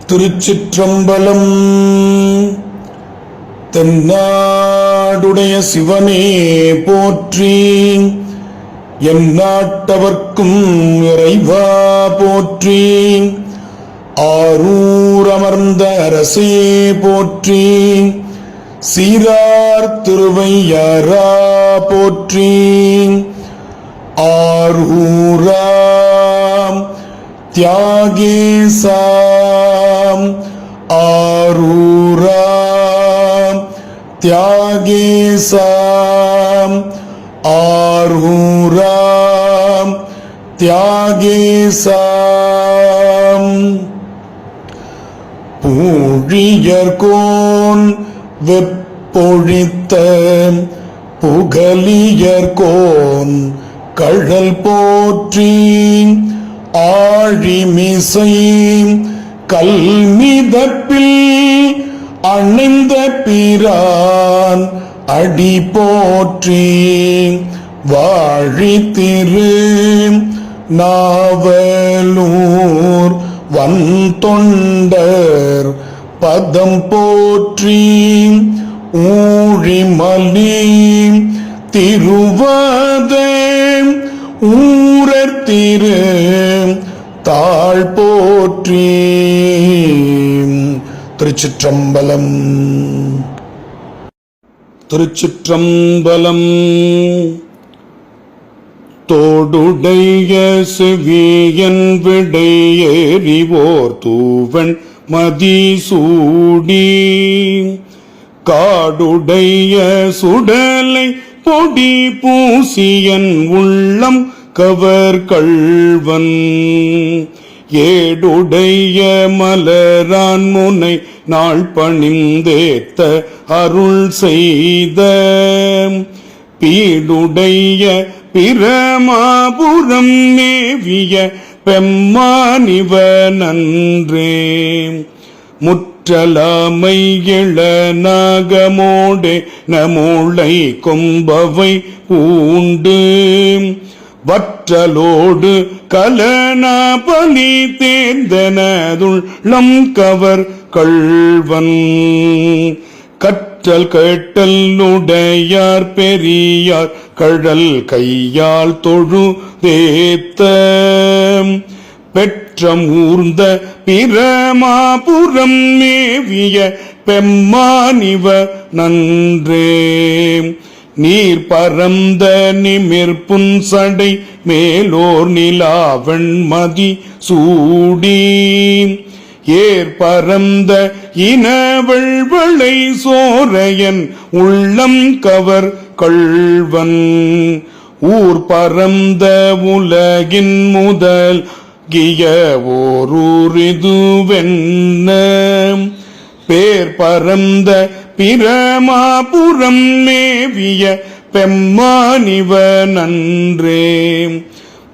திருச்சிற்றம்பலம். தென்னாடுடைய சிவனே போற்றி, எந்நாட்டவர்க்கும் இறைவா போற்றி, ஆரூர் அமர்ந்த அரசே போற்றி, சீரார் திருவையாரா போற்றி, ஆரூராம் தியாகேசாம், ஆரூராம் தியாகேசாம், ஆரூராம் தியாகேசாம். பூழியர்கோன் வெப்பொழித்த புகலியர்கோன் கழல் போற்றி, ஆழிமிசை கல்மிதப்பில் அணைந்த பிரான் அடி போற்றி, வாழி திரு நாவலூர் வன்தொண்டர் பதம் போற்றி, ஊழிமலி திருவாதே ஊரர் திரு தாழ் போற்றி. திருச்சிற்றம்பலம். திருச்சிற்றம்பலம். தோடுடைய செவியன் விடையேறிவோர் தூவன் மதிசூடி, காடுடைய சுடலை பொடி பூசியன் உள்ளம் கவர் கள்வன், ஏடுடைய மலரான் முனை நாள் பணிந்தேத்த அருள் செய்த, பீடுடைய பிரமாபுரம் மேவிய பெம்மானிவனன்றே, முற்றலாமை இளநாகமோடே நமூளை கொம்பவை பூண்டு, வற்றலோடு கலனாபலி தேர்ந்தனதுள்ளம் கவர் கள்வன், கற்றல் கேட்டல் உடையார் பெரியார் கழல் கையால் தொழு தேத்த, பெற்றம் ஊர்ந்த பிரமாபுரம் மேவிய பெம்மானிவ நன்றே, நீர் பரந்த நிமிர்புன் சடை மேலோர் நிலாவண் மதி சூடி, ஏர் பரந்த இனவள்வளை சோரையன் உள்ளம் கவர் கள்வன், ஊர் பரந்த உலகின் முதல் கிய ஓரூரிதுவென்ன, பேர் பரந்த பிரமாபுரம் மேவிய பெம்மானிவ நன்றே,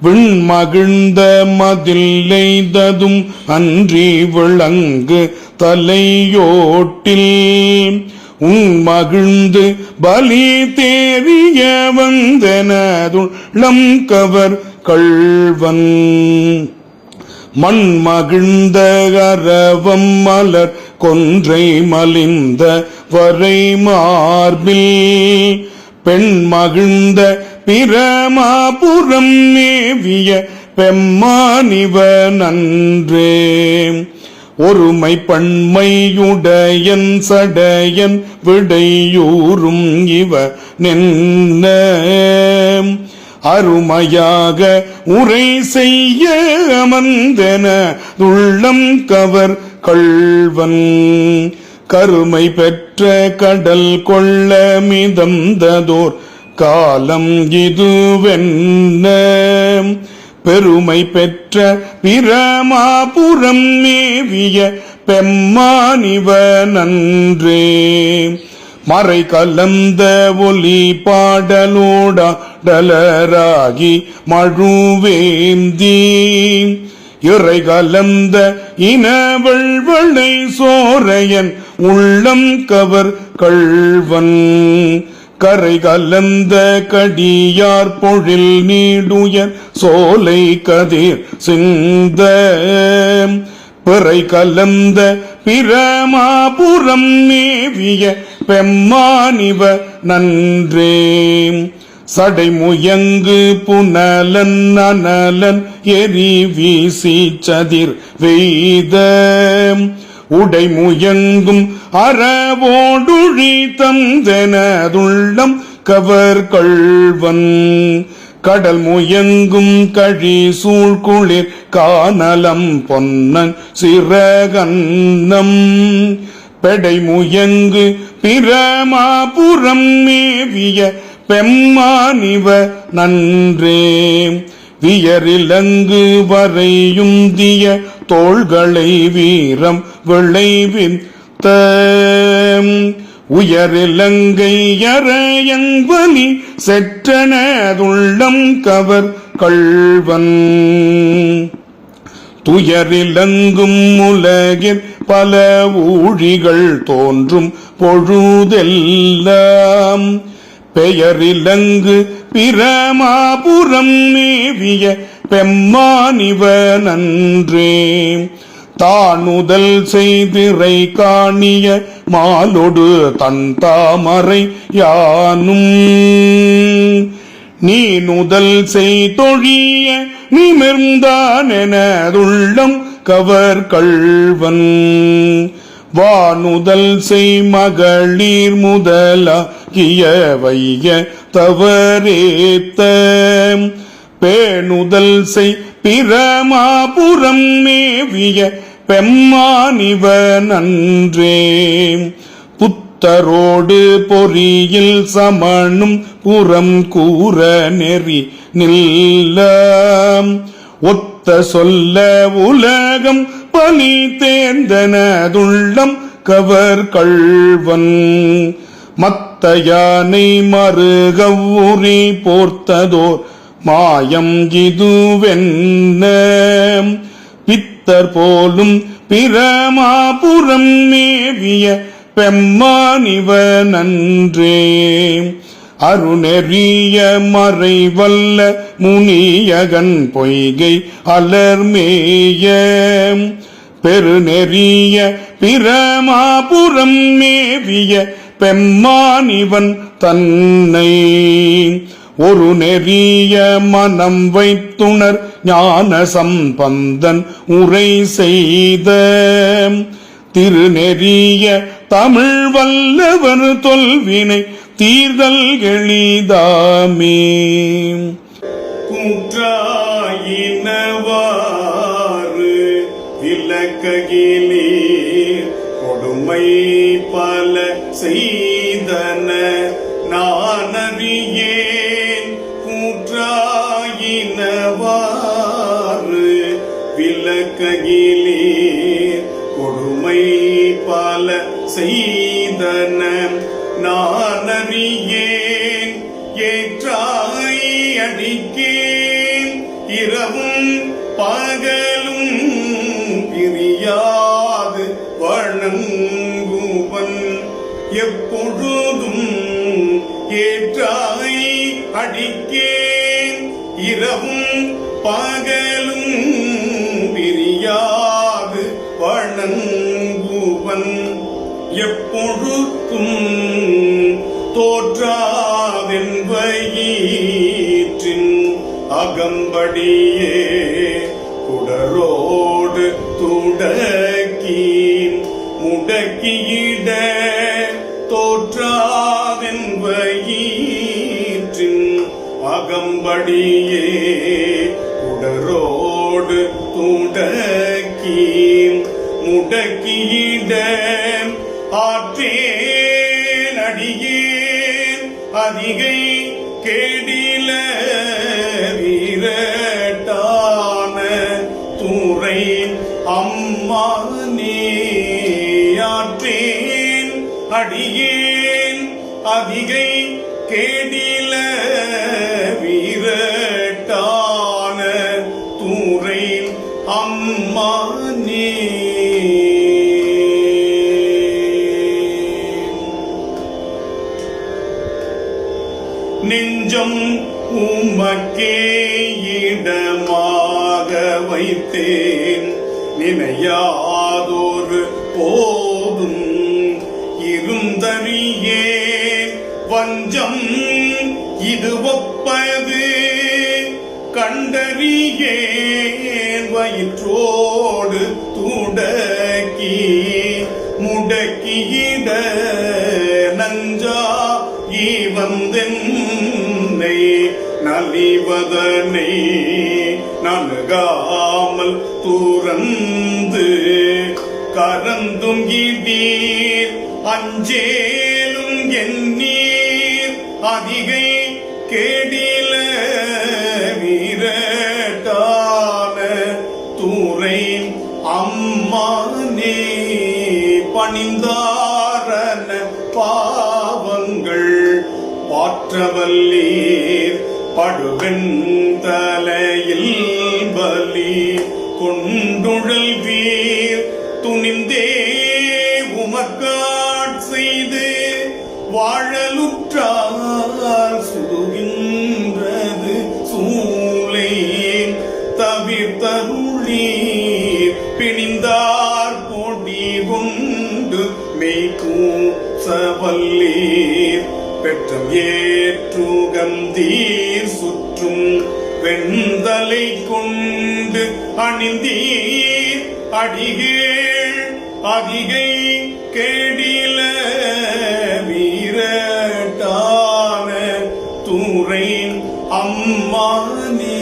விண்மகிழ்ந்த மதில்லைததும் அன்றி விளங்கு தலையோட்டில், உண்மகிழ்ந்து பலி தேறிய வந்தனதுள்ளம் கவர் கள்வன், மண் மகிழ்ந்த அரவம் மலர் கொன்றை மலிந்த வரை மார்பில், பெண் மகிழ்ந்த பிரமாபுரம் மேவிய பெம்மானிவ நன்றே, ஒருமை பண்மையுடையன் சடையன் விடையூறும் இவ நின்ன, அருமையாக உரை செய்ய அமர்ந்தன உள்ளம் கவர் கள்வன், கருமை பெற்ற கடல் கொள்ள மிதந்ததோர் காலம் இதுவென்ன, பெருமை பெற்ற பிரமாபுரம் மேவிய பெம்மானிவ நன்றே, மறை கலந்த ஒலி பாடலோடலராகி மழுவேந்தி, இறை கலந்த இனவள்வளை சோரையன் உள்ளம் கவர் கள்வன், கரை கலந்த கடியார் பொழில் நீடுயர் சோலை கதிர் சிந்த, பிறை கலந்த பிரமாபுரம் மேவிய பெம்மானிவ நன்றே சடைமுயங்கு புனலன் அனலன் எரி வீசி சதிர் வெய்த உடைமுயங்கும் அறவோடுழி தந்தனதுள்ளம் கவர் கள்வன் கடல் முயங்கும் கழி சூழ்குளிர் கானலம் பொன்னன் சிறகன்னம் பெடை முயங்கு பிரமாபுரம் மேவிய பெம்மானிவ நன்றே வியரிலங்கு வரையுந்திய தோள்களை வீரம் விளைவித்த உயரிலங்கை யரையங்வலி செற்றனதுள்ளம் கவர் கள்வன் துயரிலங்கும் உலகில் பல ஊழிகள் தோன்றும் பொழுதெல்லாம் பெயரிலங்கு பிரமாபுரம் மேவிய பெம்மானிவ நன்றே தானுதல் செய்திரை காணிய மாலொடு தன் தாமரை யானும் நீ நுதல் செய்தொழிய நிமிர்ந்தானெனதுள்ளம் கவர் கள்வன் வானுதல் செய் மகளிர் முதலாகிய வைய தவறேத்த பேணுதல் செய் பிரமாபுரம் மேவிய பெம்மானிவ நன்றே புத்தரோடு பொறியில் சமணும் புறம் கூற நெறி நில்ல ஒத்த சொல்ல உலகம் பலி தேர்ந்தனதுள்ளம் கவர் கள்வன் மத்த யானை மறுகவுரி போர்த்ததோர் மாயம் இதுவென்ன பித்தர் போலும் பிரமாபுரம் மேவிய பெம்மானிவ நன்றே அருணெறிய மறைவல்ல முனியகன் பொய்கை அலர்மேய பெருநெறிய பிரமாபுரம் மேவிய பெம்மானிவன் தன்னை ஒரு நெறிய மனம் வைத்துணர் ஞான சம்பந்தன் உரை செய்த திருநெறிய தமிழ் வல்லவர் தொல்வினை தீர்தல் எளிதாமே குற்றாயினவாறு விலக்ககிலீர் கொடுமை பல செய்தன நானறியேன் கூற்றாயினவாறு விலக்ககிலீர் கொடுமை பல செய்தன நானறியேன் ஏற்றாய் அடிக்கேன் இரவும் பகலும் பிரியாது வணங்குவன் எப்பொழுதும் ஏற்றாய் அடிக்கேன் இரவும் பகலும் பிரியாது வணங்குவன் எப்பொழுதும் தோற்றாவென்பயிற்றின் அகம்படியே குடரோடு துடக்கி முடக்கியிட தோற்றாவென்பயிற்றின் அகம்படியே குடரோடு துடக்கி முடக்கியிட ஆற்றேன் அடியேன் அதிகை கேடில வீரட்டான துறை அம்மானே ஆற்றேன் அடியேன் அதிகை கேடில வீரட்டான துறை அம்மானே நெஞ்சம் உமக்கே இடமாக வைத்தேன் நினை இணையாதொரு போதும் இருந்தறியே வஞ்சம் இது ஒப்பது கண்டறியேன் வயிற்றோடு துடக்கி முடக்கியிட நஞ்சா வந்தென்னை நலிவதனை நணுகாமல் துறந்து கரந்தும் இதீர் அஞ்சேலும் எண்ணீர் அதிகை கேடில வீரட்டான தூரை அம்மானே பணிந்தாரன பாவங்கள் பாற்றவல்லீர் படுவெண்தலையில் பலி கொண்டுழல் வீர் துணிந்தே உமக்காட் செய்து வாழலுற்றால் சுடுகின்றது சூளை தவிர்த்தருளீர் பிணிந்தார் கொடி கொண்டு மெய்கூசவல்லீர் பெற்றம் ஏற்றுகந்தீர் சுற்றும் வெண்தலை கொண்டு அணிந்தீர் அடிகேள் அதிகை கேடில வீரட்டான தூரை அம்மானே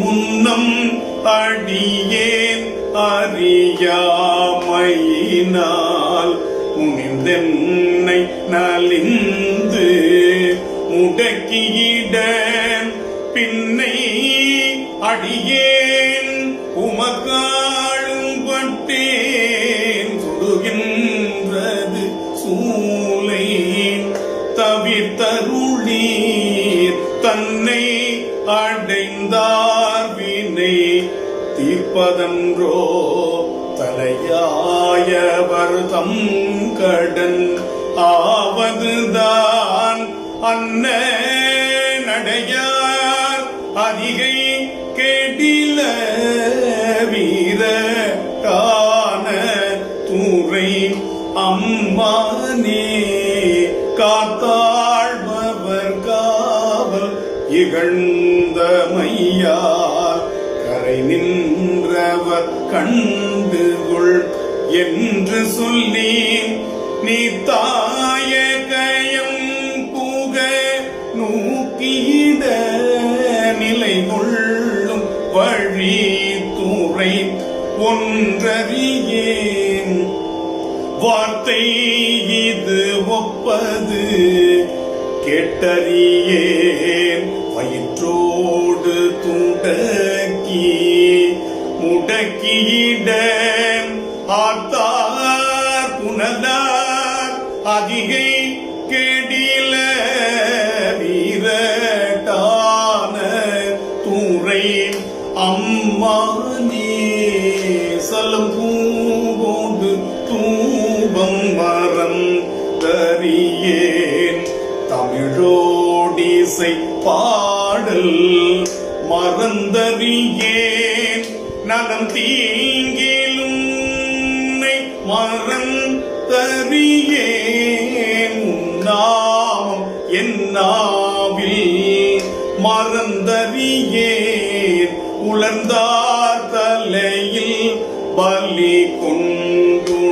முன்னம் அடியேன் அறியாமையினால் முனிந்தென்னை நலிந்து முடக்கியிட பின்னை அடியேன் உமக்காளும் பட்டேன் சுடுகின்றது சூளை தவிர்த்தருளீர் தன்னை அடைந்தார் வினை தீர்ப்பதன்றோ தலையாயவர் தம் கடன் ஆவதுதான் அன்ன நடையார் அதிகை கேடில வீரட்டான தூரை அம்மானே காத்தாழ்பவர் காவல் இகழ்ந்த மையார் கரை நின்றவர் கண்டுகொள் என்று சொல்லி நீ தாய கயம் புக நூக்கிட நிலை கொள்ளும் வழி துறை ஒன்றறியேன் வார்த்தை இது ஒப்பது கேட்டறியேன் வயிற்றோடு துடக்கி முடக்கியிட ஆத்தார் புனலார் அதிகை கேடில வீரட்டான தூரை அம்மானே சலம் பூங்கோண்டு தூபம் மரம் தறியேன் தமிழோடிசை பாடல் மறந்தறியேன் நலம் தீங்கிலும் மறந்தறியேன் உன்னாமம் என்னாவில் மறந்தறியேன் உலர்ந்தார் தலையில் பலி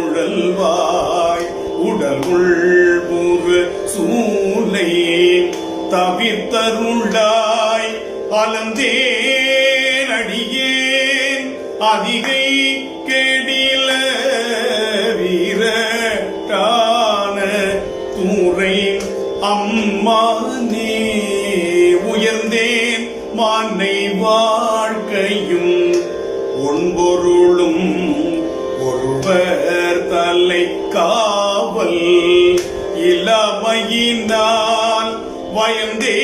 கொண்டுழல்வாய் உடல் உள்புறு சூளை தவிர்த்தருளாய் அலந்தேன் அடியேன் அதிகை கேடில வீரட்டான தூரை அம்மானே உயர்ந்தேன் மானை வாழ்க்கையும் ஒன்பொருளும் ஒருவர் தலை காவல் இளமையினால் வயந்தே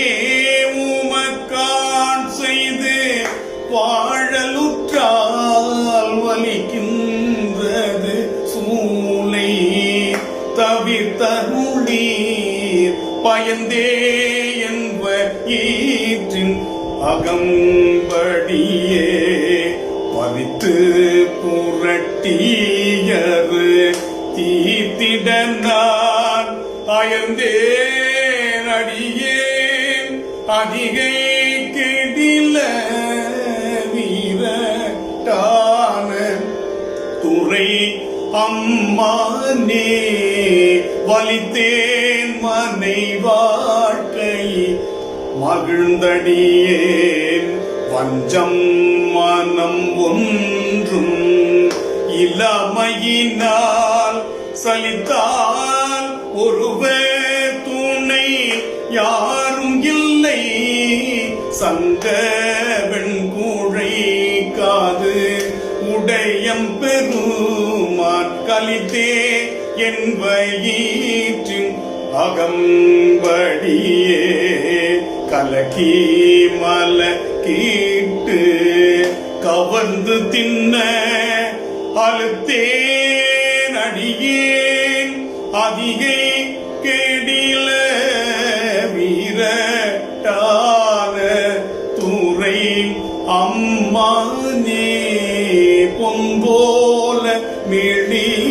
உமக்கான் செய்து வாழலுற்றால் வலிக்கின்றது சூளை தவிர்த்தருளீர் பயந்தே என்ப ஈற்றின் அகம்படியே பலித்து புரட்டியரு தீத்திட நான் அயர்ந்தேன் அடியேன் அதிகை கெடில வீரட்டான துறை அம்மானே வலித்தேன் மனை வாழ்க்கை மகிழ்ந்தடியேன் வஞ்சம் மனம் ஒன்றும் இளமையினால் சலித்தால் ஒருவர் துணை யாரும் இல்லை சங்க வெண்கூழை காது உடையம் பெருமான் கலித்தே என் வயிற்றின் அகம்படியே கலக்கி மலக்கீட்டு கவர்ந்து தின்ன அழுத்தேன் அடியேன் அதிகை கெடில வீரட்டான துறை அம்மானே பொம்போல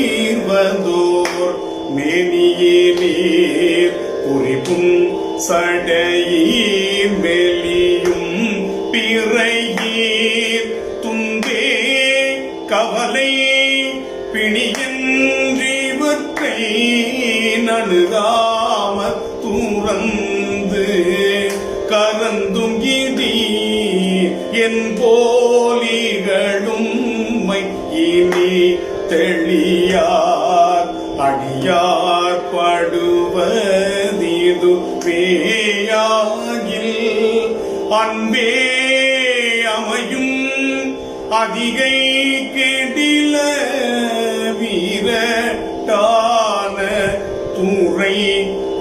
மிளீர்வதோர் மேனியே நீர் குறிப்பும் சடையீர் மெலியும் பிறையீர் துந்தே கவலை பிணியன்றிவற்றை நணுகாம தூரந்து கரந்தும் இடி என் போலிகளும் இனி தெளியார் அடியார் படுவதிது பேயாகில் அன்பே அமையும் அதிகை கெடில வீரட்டான துறை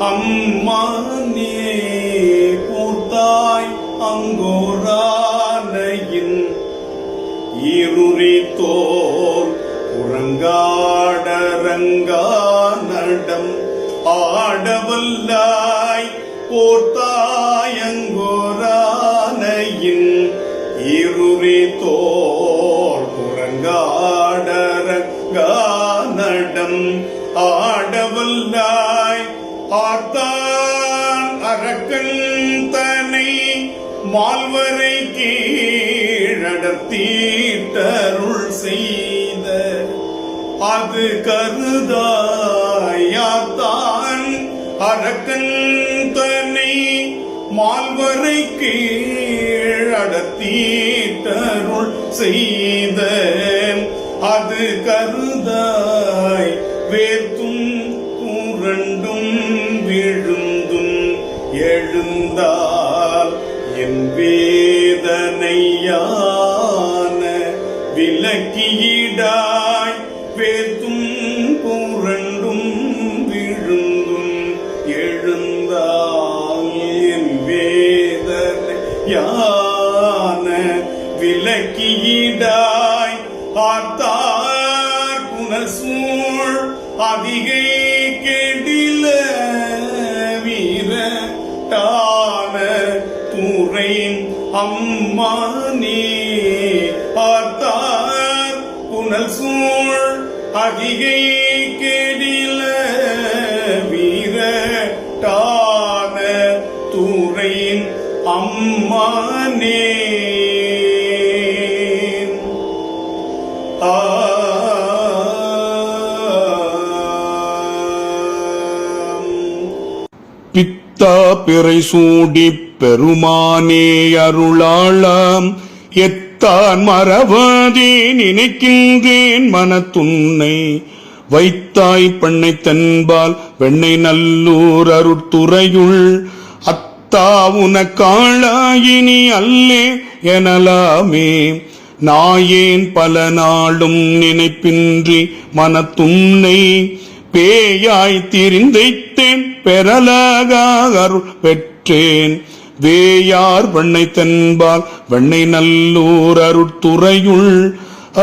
அம்மானே கூத்தாய் அங்கோரானையின் இருரித்தோர் உறங்காடரங்கா நடம் ஆடவல்லாய் போர்த்தாயங்கோரானையின் இருரித்தோர் உறங்காடரங்கா நடம் ஆடவல்லாய் ஆர்த்தான் அரக்கன் தனை மால்வரை கீழடர்த்தீட்டருள் செய்த அது கருதாயாத்தான் அரக்கன் தன்னை மால்வரை கீழடர்த்தீட்டருள் செய்த அது கருதாய் வேர்த்தும் புரண்டும் விழுந்தும் எழுந்தால் என் வேதனையான விலக்கியிடாய் வேத்தும் புரண்டும் விழுந்தும் எழுந்தால் என் வேதனையான விலக்கியிடாய் பார்த்தார் புனசூழ் அதிகை கெடில வீரட்டான துறை அம்மானே பார்த்தார் புனல் சூழ் அதிகை கெடில வீரட்டான துறை அம்மானே பித்தா பிறை சூடி பெருமானே அருளாளாம் எத்தான் மறவாதே நினைக்கின்றேன் மனத்துன்னை வைத்தாய் பண்ணை தன்பால் வெண்ணை நல்லூர் அருட்துறையுள் அத்தா உனக்காளாயினி அல்லே எனலாமே நாயேன் பல நாளும் நினைப்பின்றி மனத்துன்னை பேயாய் திரிந்தைத்தேன் பெறலாக அருள் பெற்றேன் வேயார் வெண்ணை தென்பால் வெண்ணை நல்லூர் அருட்துறையுள்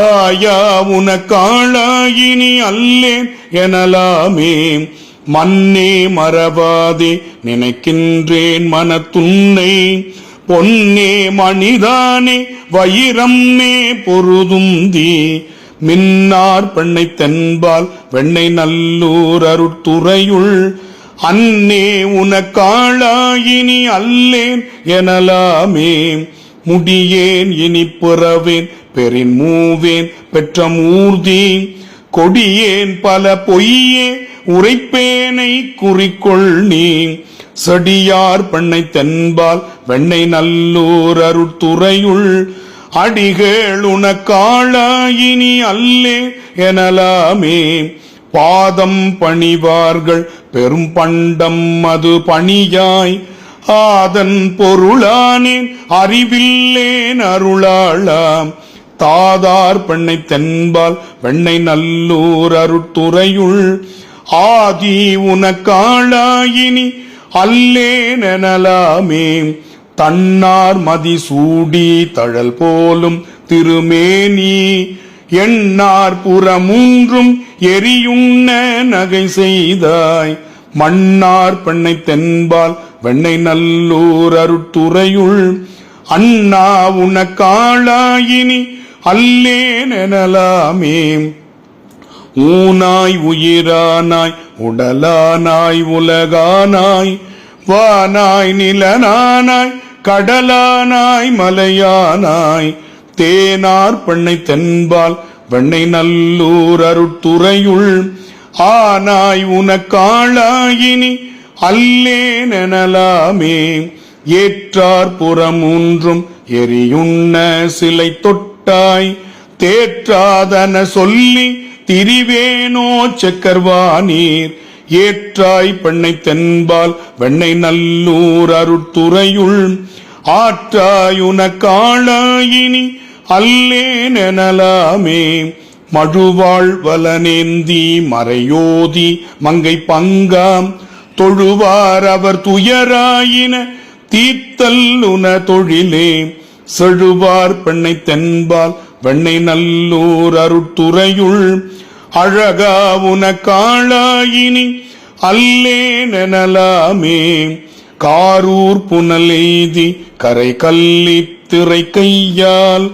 ஆயா உனக்காளாயினி அல்லேன் எனலாமே மன்னே மறவாதே நினைக்கின்றேன் மனத்துன்னை பொன்னே மணிதானே வயிரம்மே பொருதும் தீ மின்னார் பெண்ணை தென்பால் வெண்ணை நல்லூர் அருட்துறையுள் அன்னே உனக்காளாயினி அல்லேன் எனலாமே முடியேன் இனி பிறவேன் பெரின் மூவேன் பெற்ற மூர்த்தி கொடியேன் பல பொய்யே உரைப்பேனை குறிக்கொள் நீ செடியார் பெண்ணை தென்பால் வெண்ணை நல்லூர் அருட்துறையுள் அடிகள் உனக்காளாயினி அல்லே எனலாமே பாதம் பணிவார்கள் பெரும் பண்டம் அது பணியாய் ஆதன் பொருளானேன் அறிவில்லேன் அருளாளாம் தாதார் பெண்ணை தென்பால் வெண்ணை நல்லூர் அருட்துறையுள் ஆதி உனக்காளாயினி அல்லேன் எனலாமே தன்னார் மதி சூடி தழல் போலும் திருமேனி எண்ணார் புறமூன்றும் எரியுண்ண நகை செய்தாய் மன்னார் பெண்ணை தென்பால் வெண்ணை நல்லூர் அருட்துறையுள் அண்ணா உனக்காளாயினி அல்லேன் எனலாமே ஊனாய் உயிரானாய் உடலானாய் உலகானாய் வானாய் நிலனானாய் கடலானாய் மலையானாய் தேனார் பெண்ணை தென்பால் வெண்ணை நல்லூர் அருட்துறையுள் ஆனாய் உனக்காளாயினி அல்லேன் எனலாமே ஏற்றார் புறமூன்றும் எரியுண்ண சிலை தொட்டாய் தேற்றாதன சொல்லி திரிவேனோ செக்கர்வானீர் ஏற்றாய் பெண்ணை தென்பால் வெண்ணை நல்லூர் அருட்துறையுள் ஆற்றாய் உனக்காளாயினி அல்லேன் எனலாமே மழுவாள் வலனேந்தி மறையோதி மங்கை பங்காம் தொழுவார் அவர் துயராயின தீர்த்தல் உன தொழிலே செழுவார் பெண்ணை தென்பால் வெண்ணை நல்லூர் அருட்துறையுள் அழகா உனக்காளாயினி அல்லேன் எனலாமே காரூர் புனல் எய்தி கரை கல்லி திரை கையால்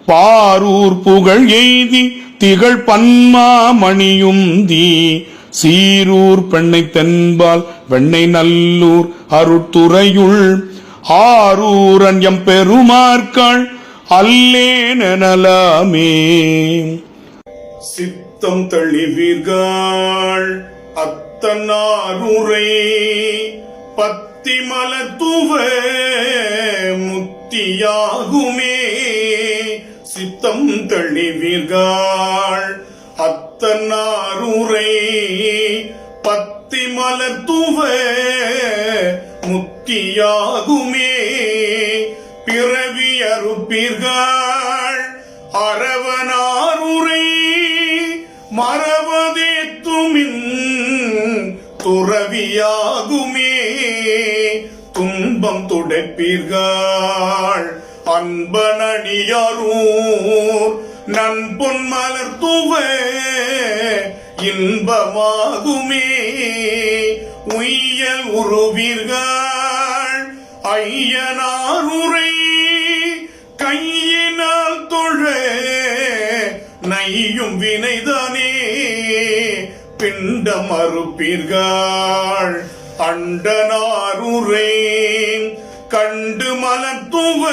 பாரூர் புகழ் எய்தி திகழ் பன்மா மணியுந்தி சீரூர் பெண்ணை தென்பால் வெண்ணை நல்லூர் அருட்துறையுள் ஆரூரன் எம் பெருமார்காள் அல்லேன் எனலாமே சித்தம் தளிவீர்கள் அத்தனாருரை பத்தி மலத்துவ முத்தியாகுமே சித்தம் தளிவீர்கள் அத்தனாருரை பத்தி மலத்துவ முத்தியாகுமே பிறவி அறுப்பீர்கள் அரவனாருரை மறவதேத்துமின் துறவியாகுமே துன்பம் துடைப்பீர்கள் அன்பனடியாரூர் நன்பொன் மலர்த்துவ இன்பமாகுமே உய்யல் உருவீர்கள் ஐயனாருரை கையினால் தொழ நையும் வினைதானே பிண்டம் அறுப்பீர்கள் அண்டனாருரை கண்டு மலத்துவ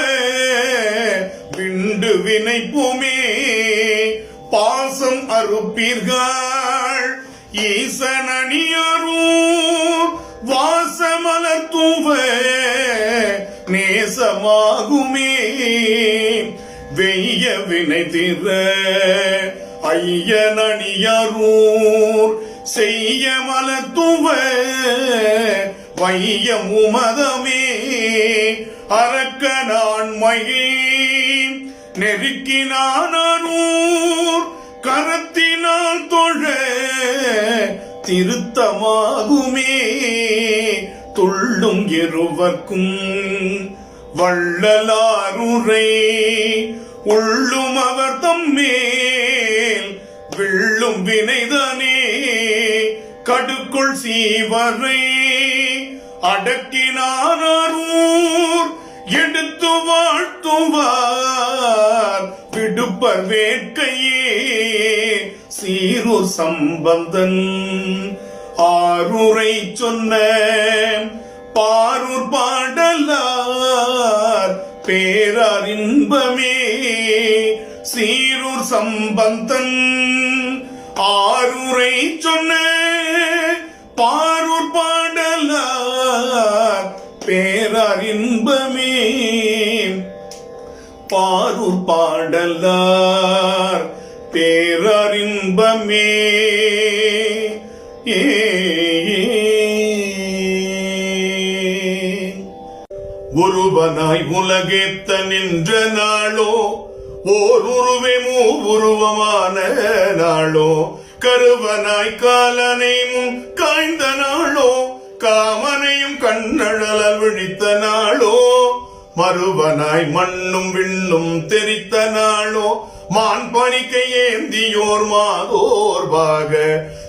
விண்டு வினைப்புமே பாசம் அறுப்பீர்கள் ஈசனணியரூர் வாசமலத்துவ நேசமாகுமே வெய்ய வினை திற ஐயனணியரூர் செய்ய மலத்துவ வையம் உமதமே அரக்க நான் மகி நெருக்கினானூர் கரத்தினால் தொழ திருத்தமாகுமே துள்ளும் இருவர்க்கும் வள்ளலாருரை உள்ளும் அவர் தம்மேல் விள்ளும் வினைதானே கடுக்குள் சீவரை அடக்கினாரூர் எடுத்து வாழ்த்துவார் விடுப்பர் வேட்கையே சீரூர் சம்பந்தன் ஆரூரை சொன்ன பாரூர் பாடலார் பேரார் இன்பமே சீரூர் சம்பந்தன் ஆரூரை சொன்ன பாரூர் பாடலார் பேரார் இன்பமே பாரூர் பாடலார் பேரார் இன்பமே ஒருவனாய் உலகேத்த நின்ற நாளோ ஓர் உருவே மூவுருவமான நாளோ கருவனாய் காலனை முன் காய்ந்த நாளோ காமனையும் கண்ணழலால் விழித்த நாளோ மறுவனாய் மண்ணும் விண்ணும் தெரித்த நாளோ மான் பணிக்கை ஏந்தியோர் மாதோர் பாக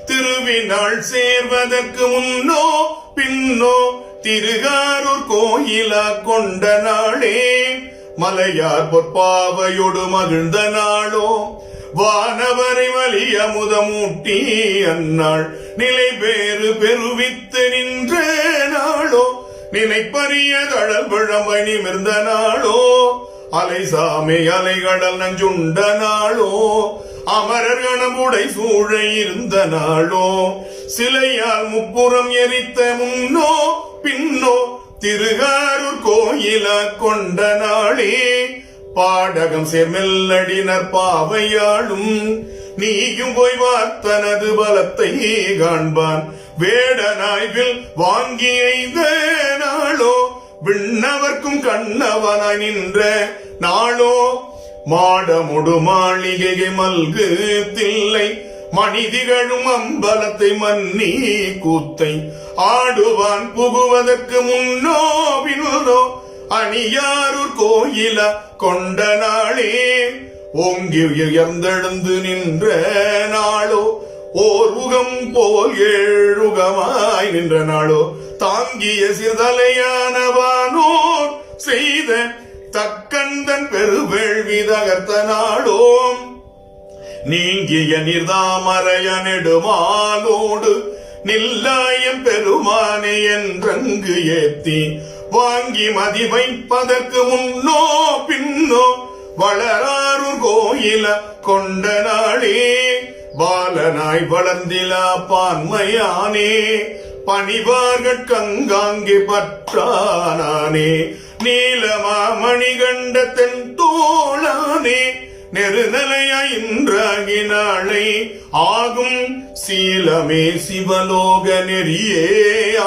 திருவினாள் சேர்வதற்கு முன்னோ பின்னோ திருகாரூர் கோயிலா கொண்ட நாளே மலையார் பொற்பாவையோடு மகிழ்ந்த நாளோ வானவரை வலிய முதமூட்டி அந்நாள் நிலை பேறு பெருவித்து நின்ற நாளோ நினைப்பறிய தழல் பழமை நிமிர்ந்த நாளோ அலை சாமி அலைகடல் நஞ்சுண்ட நாளோ அமரர் கணமுடை சூழ இருந்த நாளோ சிலையால் முப்புறம் எரித்த முன்னோ பின்னோ திருகாரூர் கோயில கொண்ட நாளே பாடகம் சேர்மெல்லடினர் பாவையாளும் நீயும் போய் வார்த்தனது பலத்தை காண்பான் வேடனாய்வில் வாங்கி எய்த நாளோ விண்ணவர்க்கும் கண்ணவனாய் நின்ற நாளோ மாடமுடு மாளிகை மல்கு தில்லை மனிதிகளும் அம்பலத்தை மன்னி கூத்தை ஆடுவான் புகுவதற்கு முன்னோ பின்னோ அணியாரூர் கோயில கொண்ட நாளே ஓங்கி உயர்ந்தெழுந்து நின்ற நாளோ ஓர் உகம் போல் ஏழுகமாய் நின்ற நாளோ தாங்கிய சிறுதலையானவானோர் செய்த தக்கந்தன் பெருவேள்வி தகர்த்த நாளோ நீங்கிய நிர்தாமரைய நெடுமாலோடு நில்லாயம் பெருமானே என்றங்கு ஏத்தி வாங்கி மதி வைப்பதற்கு முன்னோ பின்னோ வளராரூர் கோயில கொண்ட நாளே பாலனாய் வளர்ந்திலா பான்மையானே பணிவார்கள் கங்காங்கே பற்றானே நீலமாமணி கண்ட தென் தோளானே நெருநிலையாய் இன்றாகி நாளை ஆகும் சீலமே சிவலோக நெறியே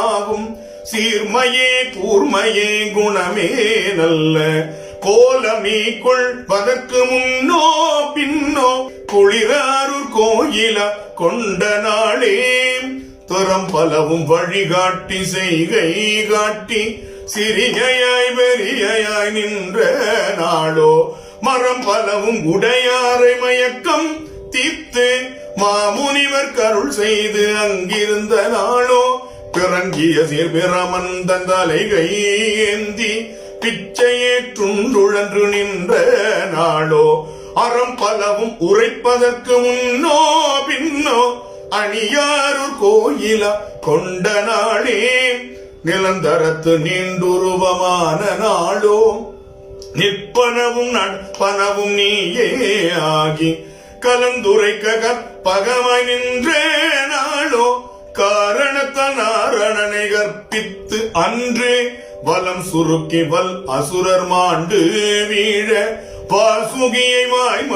ஆகும் சீர்மையே கூர்மையே குணமே நல்ல கோலமே கொள்வதற்கு முன்னோ பின்னோ குளிராரூர் கோயில கொண்ட நாளே துறம் பலவும் வழிகாட்டி செய்கை காட்டி சிறிகையாய் பெரியாய் நின்ற நாளோ மரம் பலவும் உடையாரை மயக்கம் தீர்த்து மாமுனிவர் கருள் செய்து அங்கிருந்த நாளோ பிறங்கிய சீர்பிரமன் தந்தலைகை ஏந்தி பிச்சையேற்றுழன்று நின்ற நாளோ அறம் பலவும் உரைப்பதற்கு முன்னோ பின்னோ அணியாரூர் கோயில கொண்ட நாளே நிலந்தரத்து நீண்டுருவமான நாளோ நிற்பனவும் நடப்பனவும் நீயே ஆகி கலந்துரைக்க கற்பகமாய் நின்ற நாளோ காரணத்தனாரணனை கற்பித்து அன்று வலம் சுருக்கி வல் அசுரர் மாண்டு வீழ வாசுகியை வாய்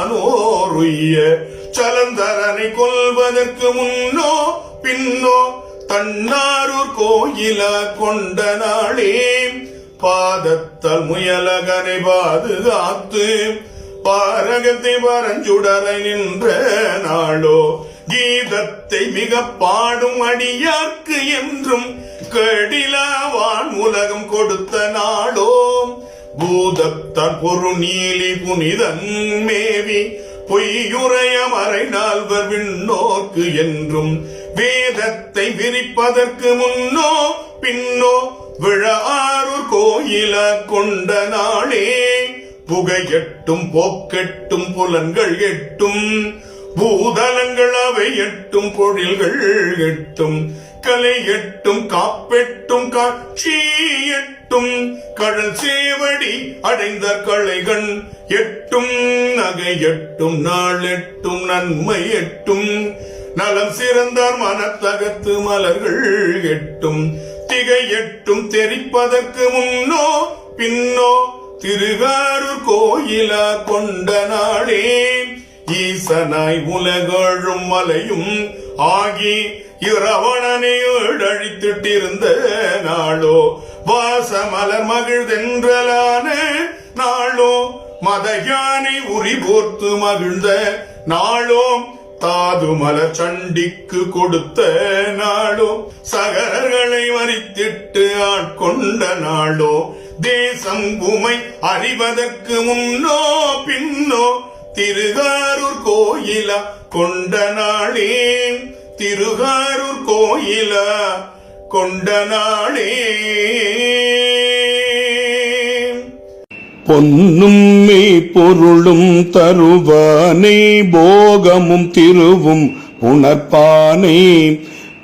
மடுத்துவானோருய்ய சலந்தரனை கொல்வதற்கு முன்னோ பின்னோ தன்னாரூர் கோயில கொண்ட நாளே பாதத்தால் முயலகனை பாதுகாத்து பாரகத்தை பரஞ்சுடரை நின்ற நாளோ கீதத்தை மிக பாடும் அடியார்க்கு என்றும் கடிலாவான் உலகம் கொடுத்த நாளோ பூதத்தான் பொரு நீலி புனிதன் மேவி பொய்யுரைய மறை நால்வர் விண்ணோர்க்கு என்றும் வேதத்தை விரிப்பதற்கு முன்னோ பின்னோ விழாரூர் கோயில கொண்ட நாளே புகை எட்டும் போக்கெட்டும் புலன்கள் எட்டும் பூதலங்கள் அவை எட்டும் பொழில்கள் எட்டும் கலை எட்டும் காப்பெட்டும் காட்சி எட்டும் கடல் சேவடி அடைந்த களைகண் எட்டும் நகை எட்டும் நாள் எட்டும் நன்மை எட்டும் நலம் சிறந்தார் மனத்தகத்து மலர்கள் எட்டும் திகை எட்டும் தெரிப்பதற்கு முன்னோ பின்னோ திருகாரூர் கோயில கொண்ட நாளே ஈசனாய் உலகழும் மலையும் ஆகி இரவணனை அழித்திட்டிருந்த நாளோ வாசமலர் மகிழ்தென்றலான நாளோ மதயானை உரி போர்த்து மகிழ்ந்த நாளோ தாது மலர் சண்டிக்கு கொடுத்த நாளோ சகரர்களை மறித்திட்டு ஆட்கொண்ட நாளோ தேசம் உமை அறிவதற்கு முன்னோ பின்னோ திருகாரூர் கோயில கொண்ட நாளே திருகாரூர் கோயில கொண்ட நாளே பொன்னும் மெய் பொருளும் தருவானே போகமும் திருவும் உணர்ப்பானே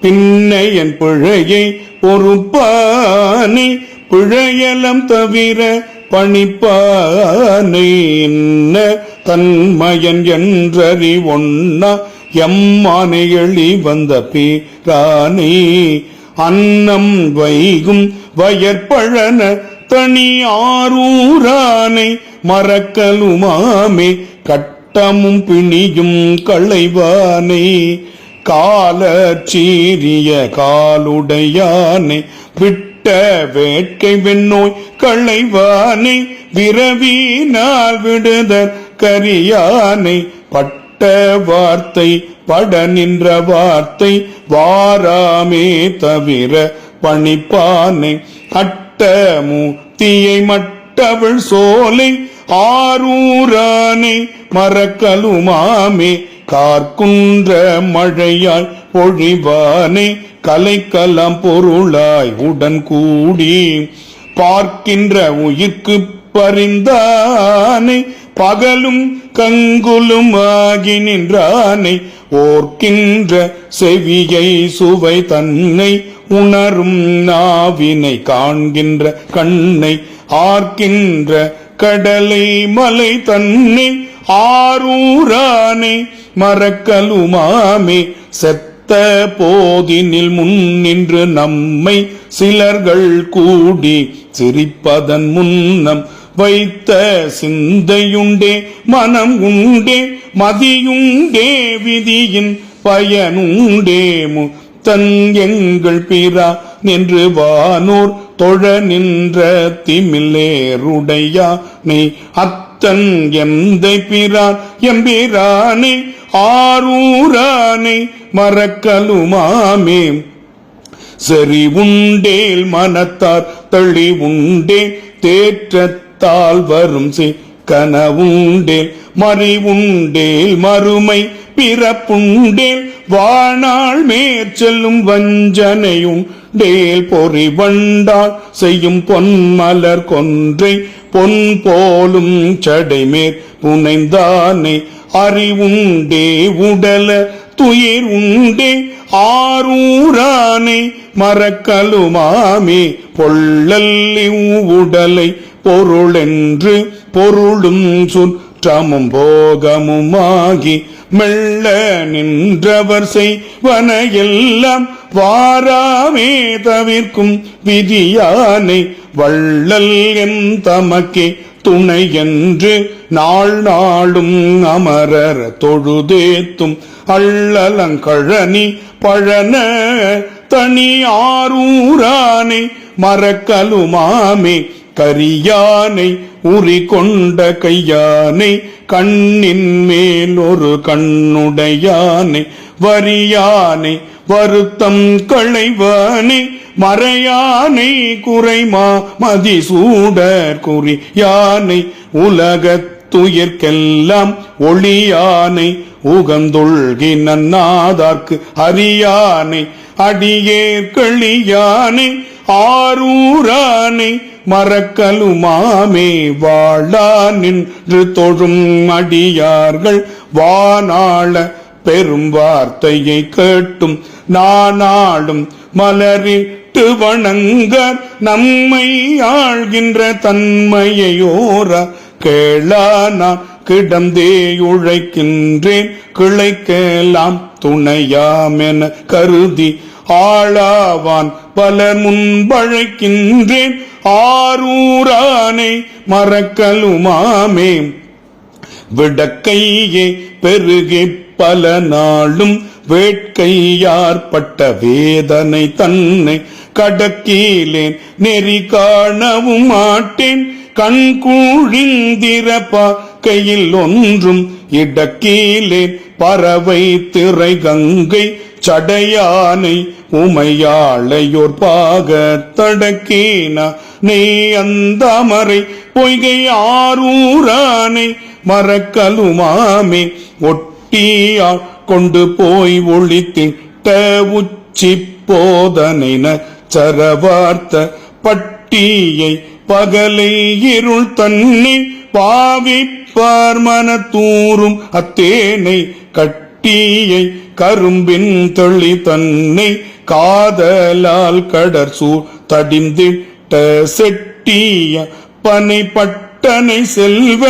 பின்னையன் பிழையை பொறுப்பானே பிழையலம் தவிர பணிப்பானை என்ன தன்மயன் என்றறி ஒன்னா எம்மானை எழி வந்த பேரானே அன்னம் வைகும் வயற்பழன தனி ஆரூரானை மறக்கலுமாமே கட்டமும் பிணியும் களைவானே காலச்சீரிய காலுடையானே விட்ட வேட்கை வெண்ணோய் களைவானே விரவினால் விடுதற் கரியானை பட்ட வார்த்தை பட நின்ற வார்த்தை வாராமே தவிர பணிப்பானை அட்டமு தீயை மட்டவள் சோலை ஆரூரானை மறக்கலுமாமே கார்குன்ற மழையாய் பொழிவானே கலைக்கலம் பொருளாய் உடன் கூடி பார்க்கின்ற உயிர்க்கு பரிந்தானை பகலும் கங்குலும் ஆகி நின்றானை ஓர்க்கின்ற செவியை சுவை தன்னை உணரும் நாவினை காண்கின்ற கண்ணை ஆர்க்கின்ற கடலை மலை தன்னை ஆரூரானை மறக்கலுமாமே செத்த போதினில் முன் நின்று நம்மை சிலர்கள் கூடி சிரிப்பதன் முன்னம் வைத்த சிந்தையுண்டே மனம் உண்டே மதியுண்டே விதியின் பயனுண்டே முத்தன் எங்கள் பிறா நின்று வானோர் தொழ நின்ற திமிலேருடையானை அத்தன் எந்தை பிரான் எம்பிரானை ஆரூரானை மறக்கலுமாமே சரி உண்டேல் மனத்தார் தளி உண்டேல் தேற்றத்தால் வரும் கனவுண்டேல் மறிவுண்டேல் மறுமை பிறப்புண்டேல் வாணாள் மேற்செல்லும் வஞ்சனையுண்டேல் பொறி வண்டால் செய்யும் பொன்மலர் கொன்றை பொன் போலும் சடைமேற் புனைந்தானே அறிவுண்டே உடல துயிர் உண்டே ஆரூரானை மறக்கலுமாமே பொள்ளல்லி உடலை பொருளென்று பொருளும் சுற்றமும் போகமுமாகி மெல்ல நின்றவர் செய்வன எல்லாம் வாராமே தவிர்க்கும் விதியானை வள்ளல் என் தமக்கே துணை என்று நாள் நாளும் அமரர் தொழுதேத்தும் அள்ளலங்கழனி பழன தனி ஆரூரானை மறக்கலுமாமே கரியானை உரி கொண்ட கையானை கண்ணின் மேல் ஒரு கண்ணுடையானை வரியானை வருத்தம் களைவானை மறையானை குறைமா மதிசூடர் குறியானை உலகத்துயிர்க்கெல்லாம் ஒளியானை உகந்தொள்கி நன்னாதார்க்கு அரியானை அடியேற்களியானை ஆரூரானை மறக்கலுமாமே வாழா நின்று தொழும் அடியார்கள் வானாள பெரும் வார்த்தையை கேட்டும் நானாடும் மலரிட்டு வணங்க நம்மை ஆள்கின்ற தன்மையோரா கேளா நான் கிடந்தே உழைக்கின்றேன் கிளைக்கெல்லாம் துணையாமென கருதி ஆளாவான் பலர் முன்பழைக்கின்றேன் ஆரூரானை மறக்கலுமாமே விடக்கையே பெருகி பல நாளும் வேட்கையாற்பட்ட வேதனை தன்னை கடக்கீலேன் நெறி காணவும் மாட்டேன் கண்கூழிந்திரப்பா கையில் ஒன்றும் இடக்கீலேன் பறவை திரை கங்கை சடையானை உமையாளையோர் பாக தடக்கீனா நீ அந்தமரை பொய்கை ஆரூரானை மறக்கலுமாமே ஒட்டியா கொண்டு போய் ஒளித்திட்ட உச்சி போதனை சரவார்த்த பட்டியை பகலை இருள் தன்னை பாவிப்பார் மனத்தூரும் அத்தேனை கட்டியை கரும்பின் தெளி தன்னை காதலால் கடற்சூர் தடிந்திட்ட செட்டிய பனை பட்டனை செல்வ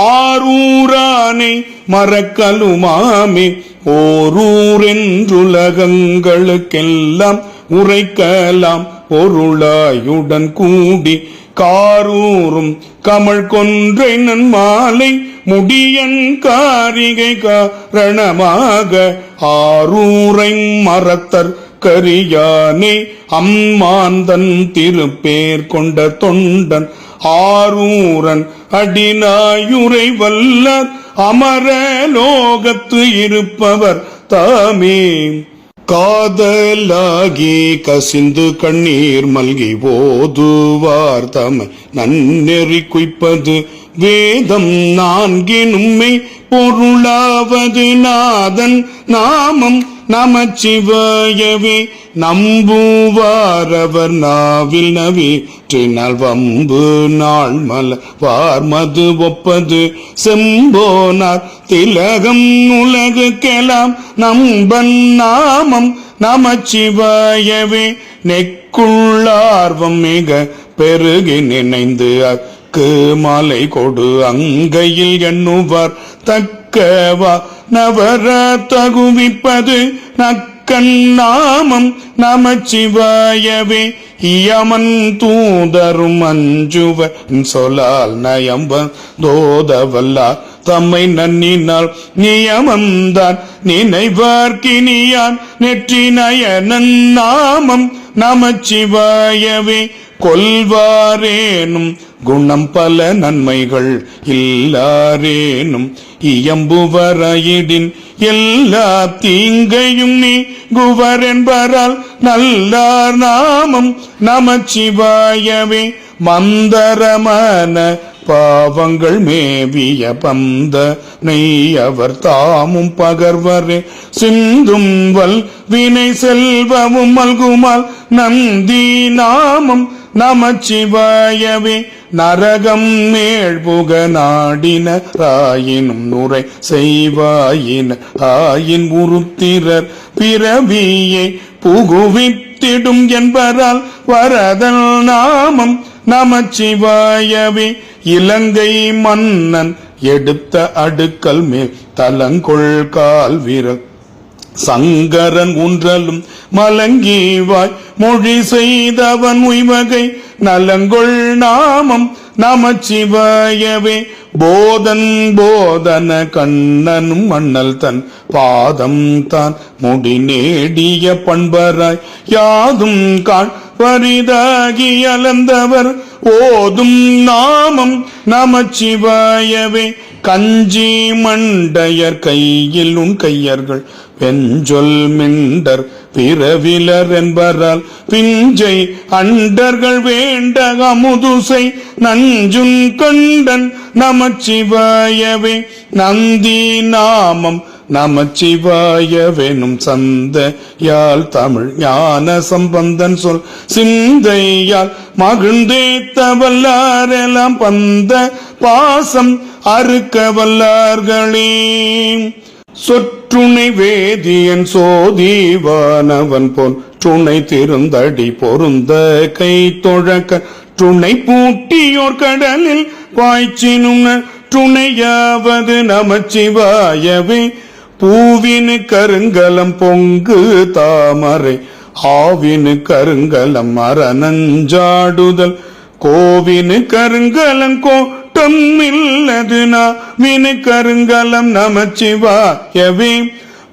ஆரூரானை மறக்கலுமாமே ஓரூரென்றுலகங்களுக்கெல்லாம் உரைக்கலாம் பொருளாயுடன் கூடி காரூரும் கமல் கொன்றை நன்மாலை முடியன் காரிகை காரணமாக ஆரூரை மறத்தர் கரியானே அம்மாந்தன் திருப்பேர் கொண்ட தொண்டன் ஆரூரன் அடிநாயுரை வல்லார் அமர லோகத்து இருப்பவர் தாமே காதலாகி கசிந்து கண்ணீர் மல்கி ஓதுவார் தமை நன்னெறி குய்ப்பது வேதம் நான்கினும்மை பொருளாவது நாதன் நாமம் நமச்சிவாயவே நம்புவாரவர் நாவில் நவீற்றினால் வம்பு நாள் மலவார் மது ஒப்பது செம்போனார் திலகம் உலகுக்கெல்லாம் நம்பன் நாமம் நமச்சிவாயவே நெக்குள்ளார்வம் மிக பெருகி நினைந்து மாலை கொடு அங்கையில் எண்ணுவார் தக்கவா நவர தகுவிப்பது நக்கன் நாமம் நமச்சிவாயவே யமன் தூதரும் அஞ்சுவ சொலால் நயம்ப தோதவல்லார் தம்மை நன்னினால் நியமந்தான் நினைவார்க்கினியான் நெற்றி நயனன் நாமம் நமச்சிவாயவே கொல்வாரேனும் குணம் பல நன்மைகள் இல்லாரேனும் இயம்புவராயிடின் எல்லா தீங்கையும் நீ குவர் என்பரால் நல்லார் நாமம் நமச்சிவாயவே மந்தரமான பாவங்கள் மேவிய பந்த நெய்யவர் தாமும் பகர்வரே சிந்தும் வல் வினை செல்வமும் மல்குமால் நந்தி நாமம் நமச்சிவாயவே நரகம் மேழ்புக நாடினராயினும் நுரை செய்வாயின் ஆயின் உருத்திரர் பிறவியை புகுவித்திடும் என்பரால் வரதல் நாமம் நமச்சிவாயவே இலங்கை மன்னன் எடுத்த அடுக்கல் மேல் தலங்கொள் கால் வீரல் சங்கரன் உன்றலும் மலங்கிவாய் மொழி செய்தவன் உய்வகை நலங்கொள் நாமம் நமச்சிவாயவே போதன் போதன கண்ணனும் மண்ணல் தன் பாதம் தான் முடி நேடிய பண்பராய் யாதும் காண் பரிதாகி அலந்தவர் ஓதும் நாமம் நமச்சிவாயவே கஞ்சி மண்டையர் கையில் உன் கையர்கள் பெஞ்சொல் மிண்டர் பிறவிலர் என்பரால் பிஞ்சை அண்டர்கள் வேண்ட அமுதுசை நஞ்சுன் கண்டன் நமச்சிவாயவே நந்தி நாமம் நமச்சிவாயவெனும் சந்த யாழ் தமிழ் ஞான சம்பந்தன் சொல் சிந்தையால் மகிழ்ந்தேத்த வல்லாரெல்லாம் பந்த பாசம் அறுக்க வல்லார்களே சொற்றுணை வேதியன் சோதிவானவன் போல் துணை திருந்தடி பொருந்த கை தொழக்க துணை பூட்டியோர் கடலில் பாய்ச்சினும் துணையாவது நமச்சிவாயவே. பூவினு கருங்கலம் பொங்கு தாமரை ஆவினு கருங்கலம் அரணஞ்சாடுதல் கோவினு கருங்கலம் கோட்டம் இல்லது நாவினு கருங்கலம் நமச்சிவாயவே.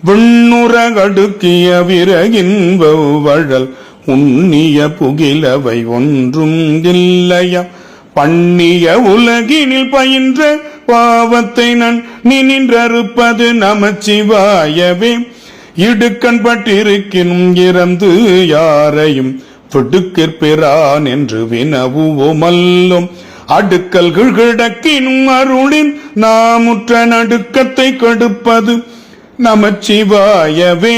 விண்ணுறகடுக்கிய விறகின் வௌவழல் உண்ணிய புகிலவை ஒன்றும் இல்லையா. பண்ணிய உலகினில் பயின்ற பாவத்தை நான் நின்றறுப்பது நமச்சிவாயவே. இடுக்கண் பட்டிருக்கினும் இறந்து யாரையும் விடுக்கிற்பிறான் என்று வினவுவோமல்லும். அடுக்கல்கள் கிடக்கினும் அருளின் நாமுற்ற நடுக்கத்தை கெடுப்பது நமச்சிவாயவே.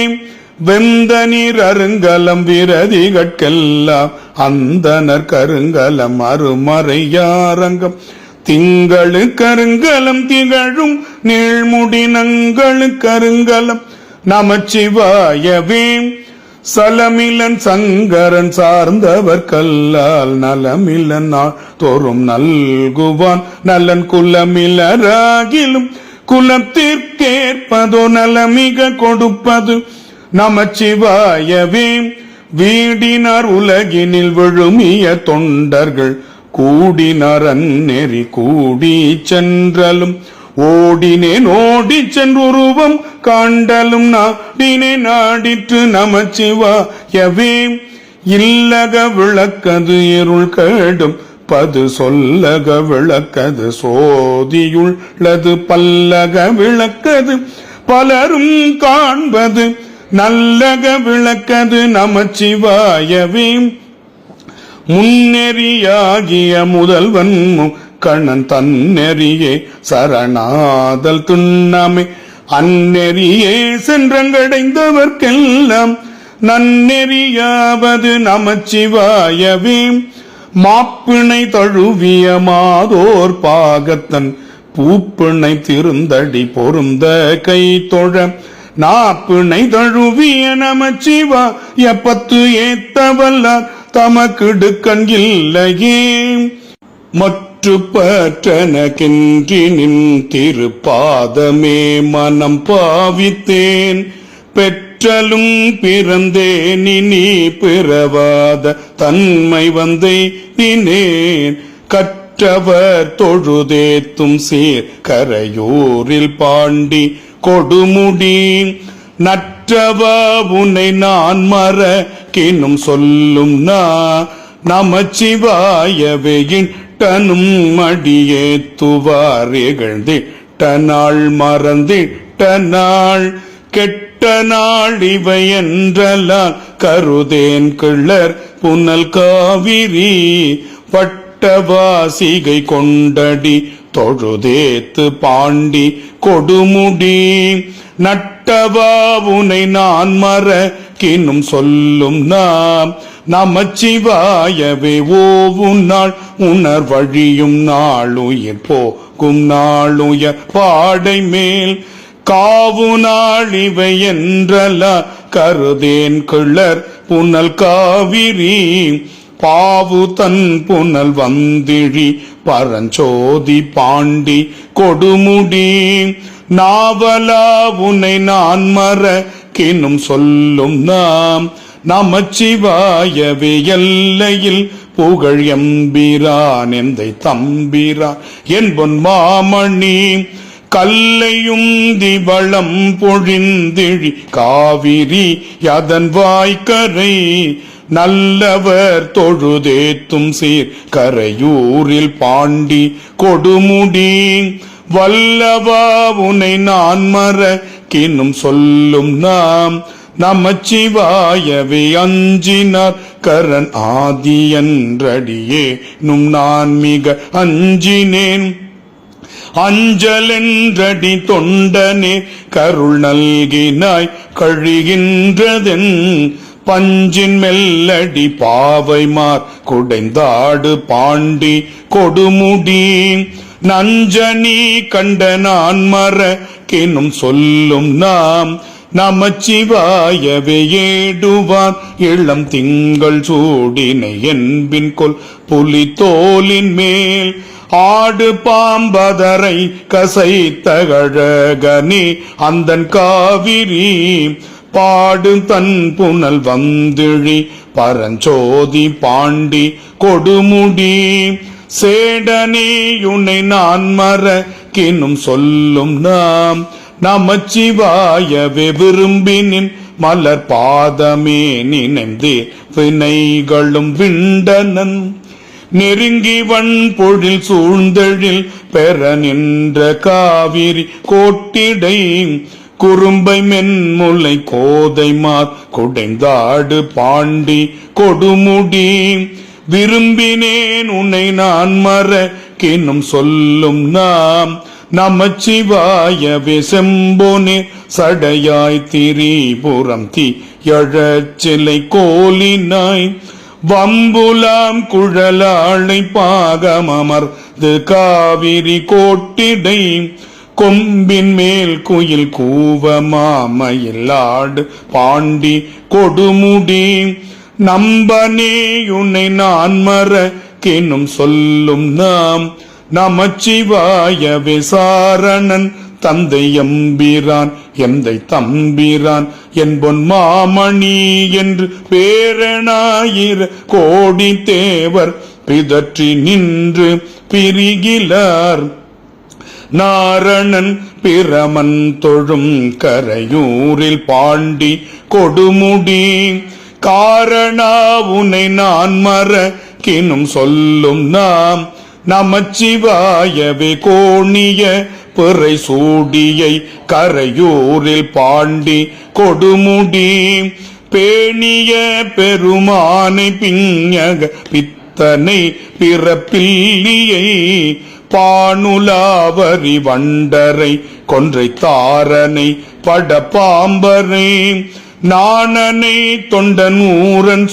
வெந்த நீர் அருங்கலம் விரதிகட்கெல்லாம் அந்தனர் கருங்கலம் அருமறையாரங்கம் திங்களு கருங்கலம் திகழும் நீழ்முடி நங்களு கருங்கலம் நமச்சிவாயவே. சலமிலன் சங்கரன் சார்ந்தவர் கல்லால் நலமிலன் தோறும் நல்குவான் நலன் குலமிலராகிலும் குலத்திற்கேற்பதோ நலமிக கொடுப்பது நமச்சிவாயவே. வீடினார் உலகினில் விழுமிய தொண்டர்கள் கூடினார் அந்நெறி கூடி சென்றலும் ஓடினேன் ஓடி சென்றுருவம் காண்டலும் நாடினேன் நாடிற்று நமச்சிவாயவே. இல்லக விளக்கது இருள் கடும் பது சொல்லக விளக்கது சோதியுள்ளது பல்லக விளக்கது பலரும் காண்பது நல்லக விளக்கது நமச்சிவாயவே. முன்னெறியாகிய முதல்வன் கண்ணன் தன்னெறியே சரணாதல் துண்ணாமை அந்நெறியே சென்றங்கடைந்தவர்க்கெல்லாம் நன்னெறியாவது நமச்சிவாயவே. மாப்பிணை தழுவிய மாதோர் பாகத்தன் பூப்பிணை திருந்தடி பொருந்த கை தொழ நாப்பிணை தழுவிய நமச்சிவாய பத்து ஏத்தவல்லார் தமக்கிடுக்கண் இல்லையே. மற்று பற்றனகின்றி நின் திருப்பாதமே மனம் பாவித்தேன் பெற்றலும் பிறந்தேன் இனி பிறவாத தன்மை வந்தேன் கற்றவர் தொழுதேத்தும் சீர் கரையூரில் பாண்டி கொடுமுடி நற்றவா உன்னை நான் மறக்கினும் சொல்லும் நமச்சிவாயவே. இட்டனும் மடியேத்துவார் இகழ்ந்திட்ட நாள் மறந்திட்ட நாள் கெட்ட நாள் இவை என்றலால் கருதேன் கிள்ளர் புனல் காவிரி பட்டவாசிகை கொண்டடி தொழுதேத்து பாண்டி கொடுமுடி நட்டவா உனை நான் மறக்கினும் சொல்லும் நமச்சிவாயவே. ஓவும் நாள் உணர் வழியும் நாளுயிர் போகும் நாளுயர் பாடை மேல் காவு நாள் இவை என்றலா கருதேன் கிள்ளர் புனல் காவிரி பாவு தன் புனல் வந்திழி பரஞ்சோதி பாண்டி கொடுமுடி நாவலா உனை நான் மறக்கினும் சொல்லும் நமச்சிவாயவே. எல்லையில் புகழ் எம்பிரான் எந்தை தம்பிரான் என் பொன் மாமணி கல்லையும் திவளம் பொழிந்திழி காவிரி அதன் வாய்க்கரை நல்லவர் தொழுதேத்தும் சீர் கரையூரில் பாண்டி கொடுமுடி வல்லவா உனை நான் மறக்கினும் சொல்லும் நமச்சிவாயவே. அஞ்சினார் கரண் ஆதி என்றடியே நும் நான் மிக அஞ்சினேன் அஞ்சலென்றடி தொண்டனே கருள் நல்கினாய் கழிகின்றதென் பஞ்சின் மெல்லடி பாவைமார் குடைந்தாடு பாண்டி கொடுமுடி நஞ்சனி கண்ட நான் மறக்கினும் சொல்லும் நாம் நமச்சிவாயவே ஏடுவான் இளம் திங்கள் சூடினை என்பின் கொல் புலி தோலின் மேல் ஆடு பாம்பதரை கசைத்தகழகனே அந்தன் காவிரி பாடு தன் புனல் வந்திழி பரஞ்சோதி பாண்டி கொடுமுடி சேடனே உன்னை நான் மறக்கினும் சொல்லும் நாம் நமச்சிவாயவே விரும்பினின் மலர் பாதமே நினைந்தே வினைகளும் விண்டனன் நெருங்கி வன்பொழில் சூழ்ந்தெழில் பெற நின்ற காவிரி கோட்டிடை குறும்பை மென்முலை கோதை மார் குடைந்தாடு பாண்டி கொடுமுடி விரும்பினேன் உன்னை நான் மறக்கினும் சொல்லும் நாம் நமச்சிவாயவே செம்போனே சடையாய் திரிபுரம் தீயழச்சிலை கோலினாய் வம்புலாம் குழலாளை பாகமமர்ந்து காவிரி கோட்டிடை கொம்பின் மேல் குயில் கூவ மாமயிலாடு பாண்டி கொடுமுடி நம்பனே உன்னை நான் மறக்கினும் சொல்லும் நாம் நமச்சிவாயவே சாரணன் தந்தை எம்பிரான் எந்தை தம்பிரான் என்பொன் மாமணி என்று பேரணாயிர கோடி தேவர் பிதற்றி நின்று பிரிகிலார் நாரணன் பிரமன் தொழும் கரையூரில் பாண்டி கொடுமுடி காரணா உன்னை நான் மறக்கினும் சொல்லும் நாம் நமச்சிவாயவே கோணிய பிறை சூடியை கரையூரில் பாண்டி கொடுமுடி பேணிய பெருமானை பிஞக பித்தனை பிறப்பில்லியை பானுலாவரி வண்டரை கொன்றை தாரனை படப்பாம்பரை நாணனை தொண்டன் ஊரன்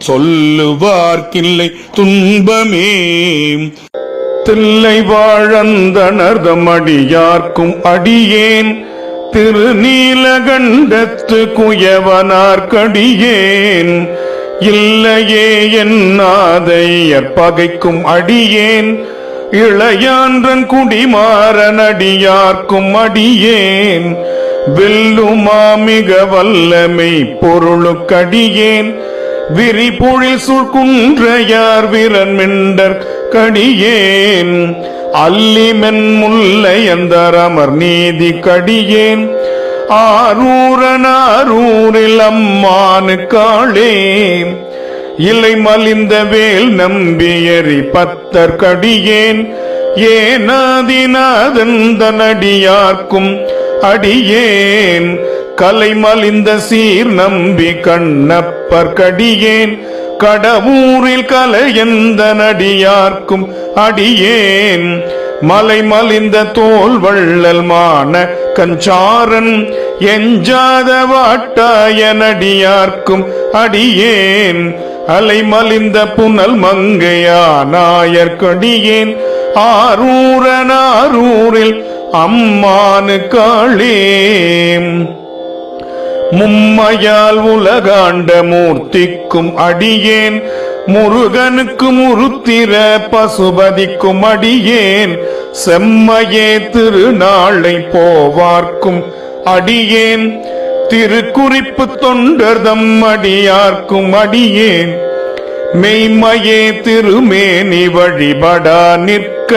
சொல்லுவார்க்கில்லை துன்பமே தில்லை வாழந்தனர்தம் அடியார்க்கும் அடியேன் திருநீலகண்டத்து குயவனார்க்கடியேன் இல்லையே என்னாதையற் பகைக்கும் அடியேன் இளையான்றன் குடிமாறன் அடியார்க்கும் அடியேன் வெல்லுமா மிக வல்லமை பொருளுக்கடியேன் விரிபொழில் சுழ்குன்றையார் வீரன் மிண்டர் கடியேன் அல்லிமென் முல்லை அந்தரமர் நீதி கடியேன் ஆரூரனாரூரில் அம்மானு காளே இலை மலிந்த வேல் நம்பியறி பத்தர் கடியேன் ஏனாதிநாதந்தனடியார்க்கும் அடியேன் கலை மலிந்த சீர் நம்பி கண்ணப்பர் கடியேன் கடவுரில் கலையந்த நடியார்க்கும் அடியேன் மலை மலிந்த தோல் வள்ளல் மான கஞ்சாரன் எஞ்சாத வாட்டாய நடியார்க்கும் அடியேன் அலை மலிந்த புனல் மங்கையானாயர்க்கடியேன் ஆரூரனாரூரில் அம்மானு காளே மும்மையால் உலகாண்ட மூர்த்திக்கும் அடியேன் முருகனுக்கு முருத்திர பசுபதிக்கும் அடியேன் செம்மையே திருநாளை போவார்க்கும் அடியேன் திருக்குறிப்பு தொண்டர்தம் அடியார்க்கும் அடியேன் மெய்மையே திருமேனி வழிபடா நிற்க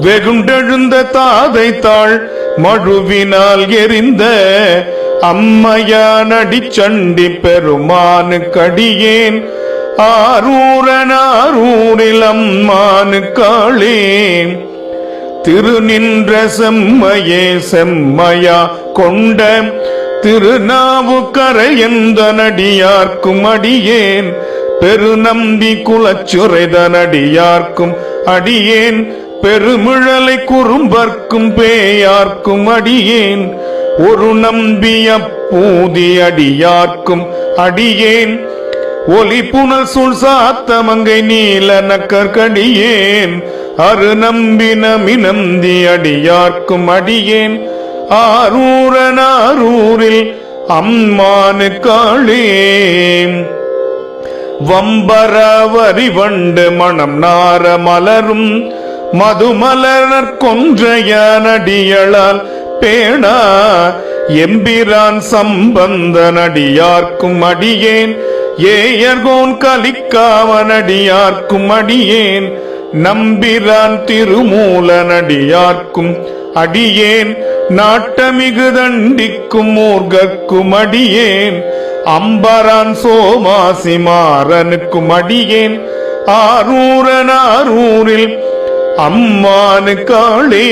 வெகுண்டெழுந்த தாதை தாள் மழுவினால் எரிந்த அம்மையானடி சண்டி பெருமானு கடியேன் ஆரூரனாரூரில் அம்மானு காளே திருநின்ற செம்மையே செம்மையா கொண்ட திருநாவுக்கரை எந்த நடியார்க்கும் அடியேன் பெருநம்பி குலச்சுரைதனடியார்க்கும் அடியேன் பெருமிழலை குறும்பர்க்கும் பேயார்க்கும் அடியேன் ஒரு நம்பிய பூதி அடியார்க்கும் அடியேன் ஒலி புனல் சூழ் சாத்தமங்கை நீல நக்கற்கடியேன் அரு நம்பினமி நந்தி அடியார்க்கும் அடியேன் ஆரூரனாரூரில் அம்மானுக்காளே வம்பரவரி வண்டு மணம் நார மலரும் மதுமலர் கொன்றைய நடியளால் பேணா எம்பிரான் சம்பந்த நடியார்க்கும் அடியேன் ஏயர்கோன் கலிக்காவன் அடியார்க்கும் அடியேன் நம்பிரான் திருமூல நடியார்க்கும் அடியேன் நாட்டமிகு தண்டிக்கும் மூர்கக்கும் அடியேன் அம்பரான் சோமாசி மாறனுக்கும் அடியேன் ஆரூரனாரூரில் அம்மானுக்காளே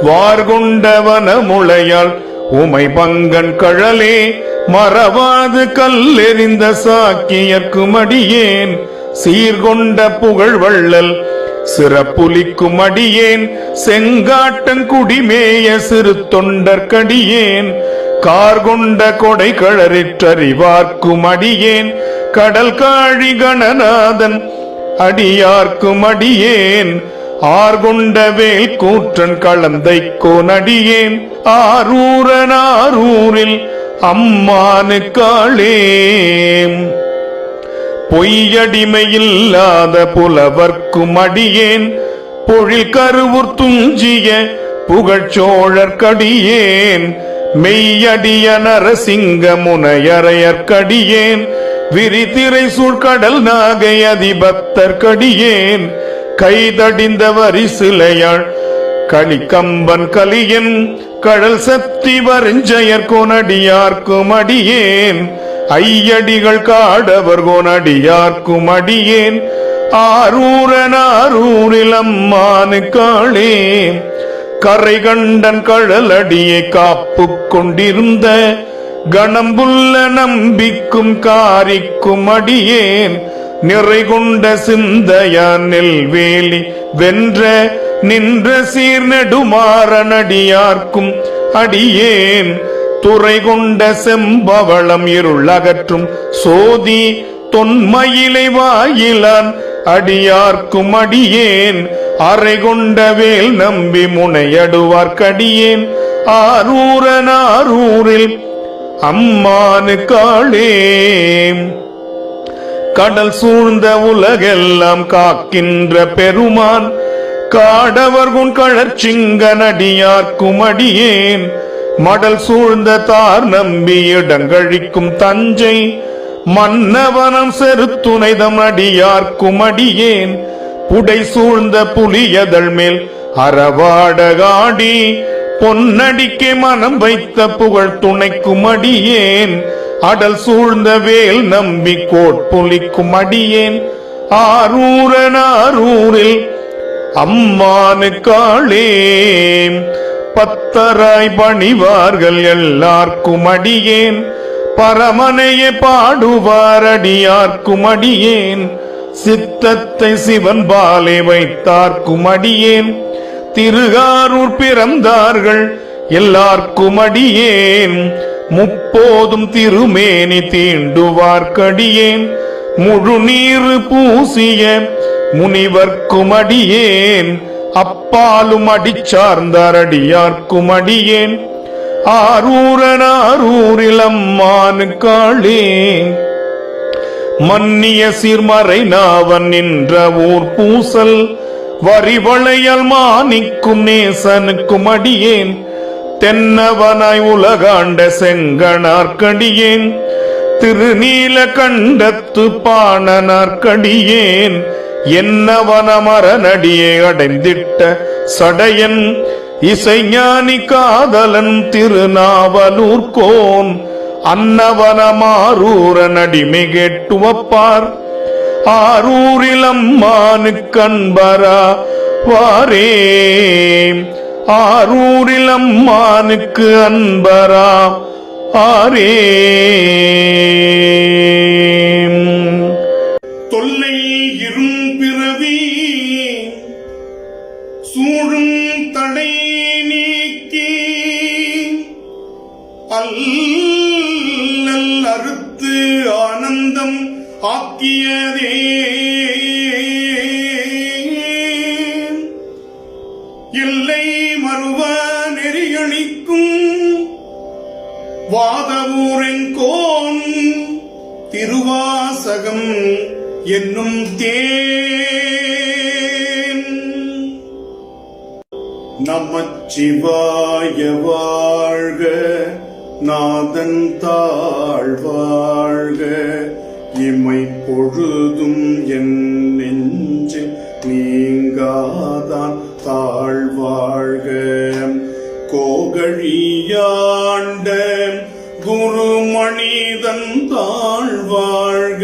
வார்கொண்டவன முளையால் உமை பங்கன் கழலே மறவாது கல்லெறிந்த சாக்கியர்க்கும் அடியேன் சீர்கொண்ட புகழ் வள்ளல் சிறப்புலிக்கும் அடியேன் செங்காட்டங்குடிமேய சிறு தொண்டர்க்கடியேன் கார்கொண்ட கொடை கழறிற்றறிவார்க்கும் அடியேன் கடல் காழி கணநாதன் அடியார்க்கும் அடியேன் ஆர்கொண்ட வேல் கூற்றன் களந்தைக்கோன் அடியேன் ஆரூரனாரூரில் அம்மானுக்காளே பொய்யடிமையில்லாத புலவர்க்கும் அடியேன் பொழில் கருவூர் துஞ்சிய புகழ்ச்சோழர்க்கடியேன் மெய்யடிய நரசிங்க முனையரையர்க்கடியேன் விரிதிரை சூழ்கடல் நாகை அதிபத்தர்க்கடியேன் கைதடிந்த வரிசிலையாள் களிக்கம்பன் கலியன் கடல் சக்தி வருஞ்சயர் கோனடியார்க்கும் அடியேன் ஐயடிகள் காடவர் கோனடியார்க்கும் அடியேன் ஆரூரனாரூரில் அம்மானுக்காளே கரை கண்டன் கழலடியை காப்பு கொண்டிருந்த கணம்புள்ள நம்பிக்கும் காரிக்கும் அடியேன் நிறை கொண்ட சிந்தையான் நெல்வேலி வென்ற நின்ற சீர்நெடுமாறனடியார்க்கும் அடியேன் துறை கொண்ட செம்பவளம் இருள் அகற்றும் சோதி தொன்மயிலை வாயிலான் அடியார்க்கும் அடியேன் அறை கொண்ட வேல் நம்பி முனையடுவார்க்கடியேன் ஆரூரனாரூரில் அம்மானுக்காளே கடல் சூழ்ந்த உலகெல்லாம் காக்கின்ற பெருமான் காடவர்குன் கழற்சிங்க நடியார்க்கும் அடியேன் மடல் சூழ்ந்த தார் நம்பி இடங்கழிக்கும் தஞ்சை மன்னவனம் செருத்துணைதம் அடியார்க்கும் அடியேன் புடை சூழ்ந்த புலியதழ் மேல் அறவாடகாடி பொன்னடிக்கே மனம் வைத்த புகழ் துணைக்கும் அடியேன் அடல் சூழ்ந்த வேல் நம்பி கோட்புலிக்கும் அடியேன் ஆரூரனாரூரில் அம்மானுக்காளே பத்தராய் பணிவார்கள் எல்லார்க்கும் அடியேன் பரமனையே பாடுவார் அடியார்க்கும் அடியேன் சித்தத்தை சிவன் பாலே வைத்தார்க்கும் அடியேன் திருகாரூர் பிறந்தார்கள் எல்லார்க்கும் அடியேன் முப்போதும் திருமேனி தீண்டுவார்க்கடியேன் முழு நீரு பூசிய முனிவர்க்கும் அடியேன் அப்பாலும் அடிச்சார்ந்தார் அடியார்க்கும் அடியேன் ஆரூரனாரூரில் அம்மானுக்காளே மன்னிய சீர்மறை நாவன் நின்ற ஊர் பூசல் வரிவளையல் மாணிக்கும் நேசனுக்கும் அடியேன் தென்னவனாய் உலகாண்ட செங்கனார்க்கடியேன் திருநீல கண்டத்து பாணனார்க்கடியேன் என்னவனமரனடியே அடைந்திட்ட சடையன் இசைஞானி காதலன் திருநாவலூர்கோன் அன்னவனமாரூரன் அடிமை கேட்டுவப்பார் ஆரூரில் அம்மானுக்கன்பரா வாரே ஆரூரில் அம்மானுக்கு அன்பரா ஆரே தொல்லை இரும்பிறவி சூழும் தடை நீக்கி அல்லல் அறுத்து ஆனந்த ஆனந்தம் ஆக்கியதே. எல்லை மறுவ நெறியளிக்கும் வாதவூரெங்கோன் திருவாசகம் என்னும் தேன். நமச்சிவாய வாழ்க, நாதன் தாழ் வாழ்க, இமை பொழுதும் என் நெஞ்சு நீங்காதான் தாழ்வாழ்க. கோகழியாண்ட குருமணிதன் தாழ்வாழ்க,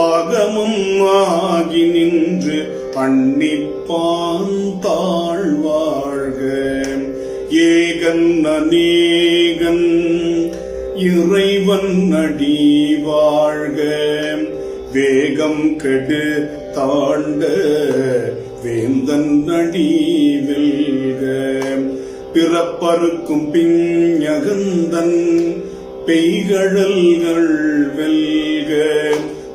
ஆகமும் ஆகி நின்று அன்னிப்பான் தாழ்வாழ்க. ஏகன் அநேகன் இறைவன் அடி வாழ்க, வேகம் கெடு தாண்ட வேந்தன் அடி வெல்க. பிறப்பறுக்கும் பிஞகந்தன் பெய்கழல்கள் வெல்க,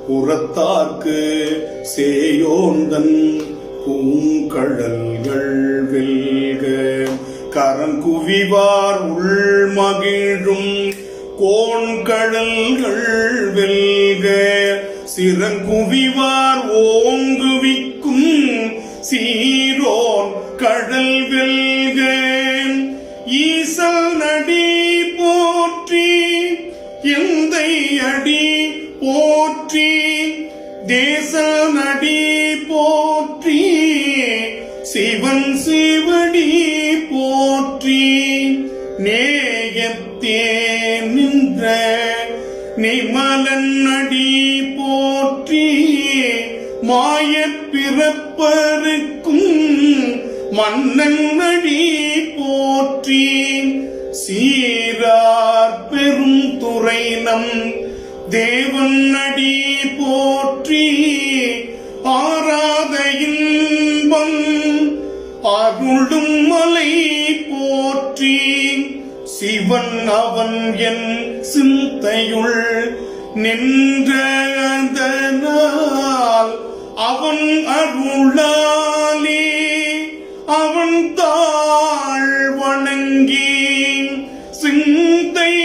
புறத்தார்க்கு சேயோந்தன் பூங்கழல்கள் வெல்க. கரங்குவிவார் உள்மகிழும் கோண்கழல்கள் வெல்க, சிறங்குவிவார் ஓங்குவிக்கும் சீரோன் கடல் வெல்க. ஈசல் நடி போற்றி, எந்தை அடி போற்றி, தேச நடி போற்றி, சிவன் சிவடி போற்றி. நேயத்தே நின்ற நிமலன் அடி போற்றி, மாயப் பிறப்பருக்கும் மன்னன் அடி போற்றி. சீரார் பெரும் துறைநம் தேவன் அடி போற்றி, ஆராத இன்பம் அருளும் மலை போற்றி. சிவன் அவன் என் சிந்தையுள் நின்றதனால், அவன் அருளாலே அவன் தாழ் வணங்கி சிந்தை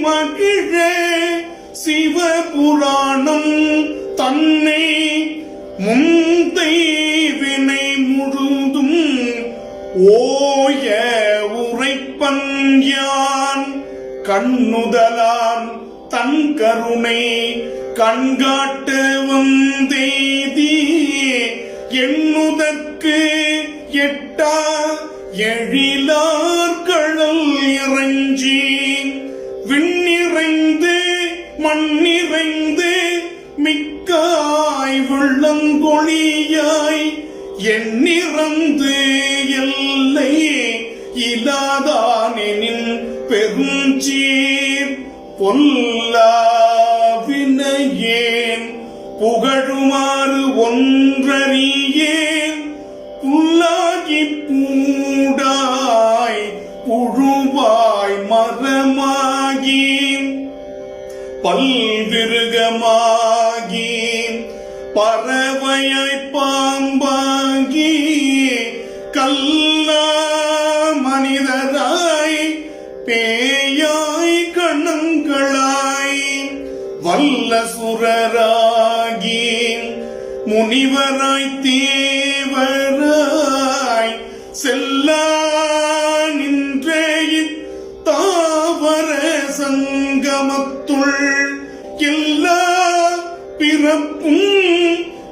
மகிழ சிவபுராணம் தன்னை முந்தை வினை முழுதும் ஓய உரைப்பன் யான். கண்ணுதலான் தன் கருணை கண்காட்ட வந்தெய்தி, எண்ணுதற்கு எட்டா எழிலார்கழல் இறைஞ்சி, விண்ணிறைந்து மண்ணிறைந்து மிக்காய் வெள்ளங்கொழியாய், எண்ணிறந்து எல்லை இலாதானெனின் பெருஞ்சீர். பொல்லாவினையேன் புகழுமாறு ஒன்றறியேன், புல்லாகி பூடாய் புழுவாய் மரமாகி பல்விருகமாகி பறவையாய் பாம்பாகி கல்லா மனிதராய் பேயாய் கணங்களாய் வல்லசுரராகி முனிவராய் தேவராய் செல்லா நின்ற தாவர சங்கமத்துள் எல்லா பிறப்பும்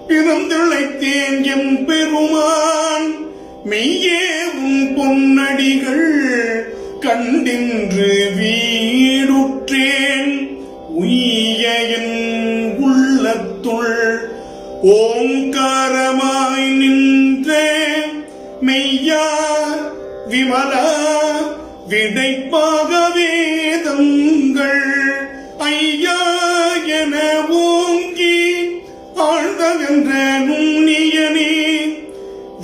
பிறந்திழைத்தேன் எம் பெருமான். மெய்யே உன் பொன்னடிகள் கண்டின்று வீடுற்றேன், உய்ய என் உள்ளத்துள் ஓங்காரமாய் நின்ற மெய்யா விமலா விடைப்பாக வேதங்கள் ஐயா என ஓங்கி ஆழ்ந்தகன்ற நுண்ணியனே.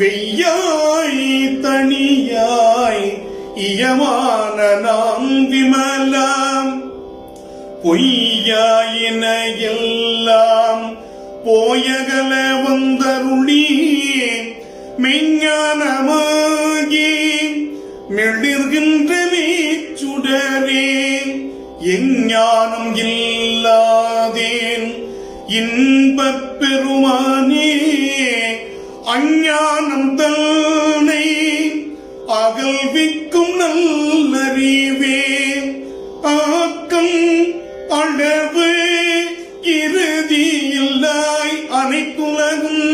வெய்யாய் தனியாய் இயமான நாம் விமலாம் பொய்யாயின எல்லாம் போயகல வந்தருளி மெஞ்ஞானமாகி மெளிர்கின்ற மேச்சுடரே எஞ்ஞானம் இல்லாதேன் இன்பப் பெருமானே அஞ்ஞானம் தன்னை அகல்விக்கும் நல்லறிவே ஆக்கம் அளவு இறுதியில்லாய் அனைத்துலகும்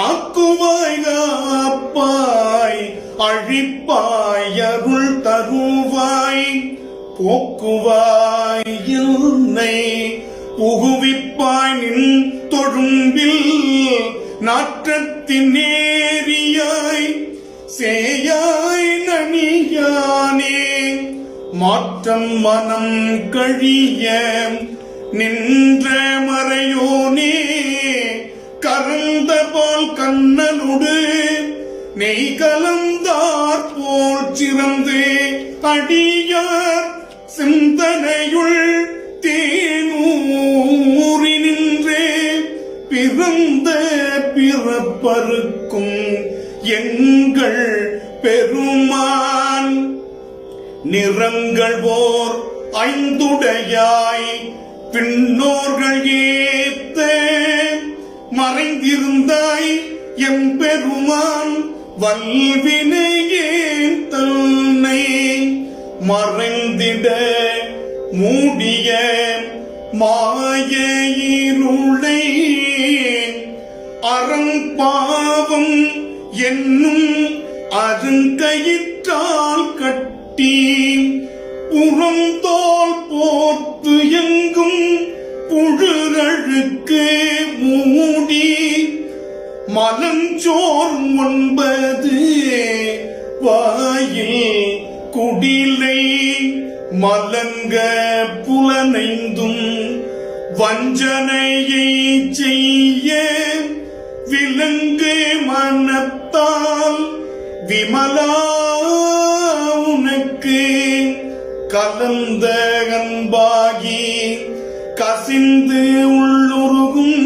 ஆக்குவாய் காப்பாய் அழிப்பாய் அருள் தருவாய் போக்குவாய் என்னை புகுவிப்பாய் நின் தொழும்பில் நாற்றத்தின் நேரியாய் சேயாய் நனியானே மாற்றம் மனம் கழிய நின்ற மறையோனே கறந்த போல் கண்ணனுடு நெய் கலந்தார் போல் சிறந்து அடியார் சிந்தனையுள் தேனூறி நின்றே பிறந்த பிறப்பருக்கும் எங்கள் பெருமான் நிறங்கள் ஓர் ஐந்துடையாய் பின்னோர்கள் ஏத்த மறைந்திருந்தாய் எம்பெருமான் வல்வினையே தன்னை மறைந்திட மூடிய மாய இருளை அறம்பாவம் என்னும் அருங்கயிற்றால் கட்டி புறந்தோல் போர்த்து எங்கும் புழுரழுக்கு மூடி மலஞ்சோர் 9 வாயில் குடிலை மலங்க புலனைந்தும் வஞ்சனையை செய்ய விலங்கு மனத்தால் விமலா உனக்கு கலந்த அன்பாகி கசிந்து உள்ளுருகும்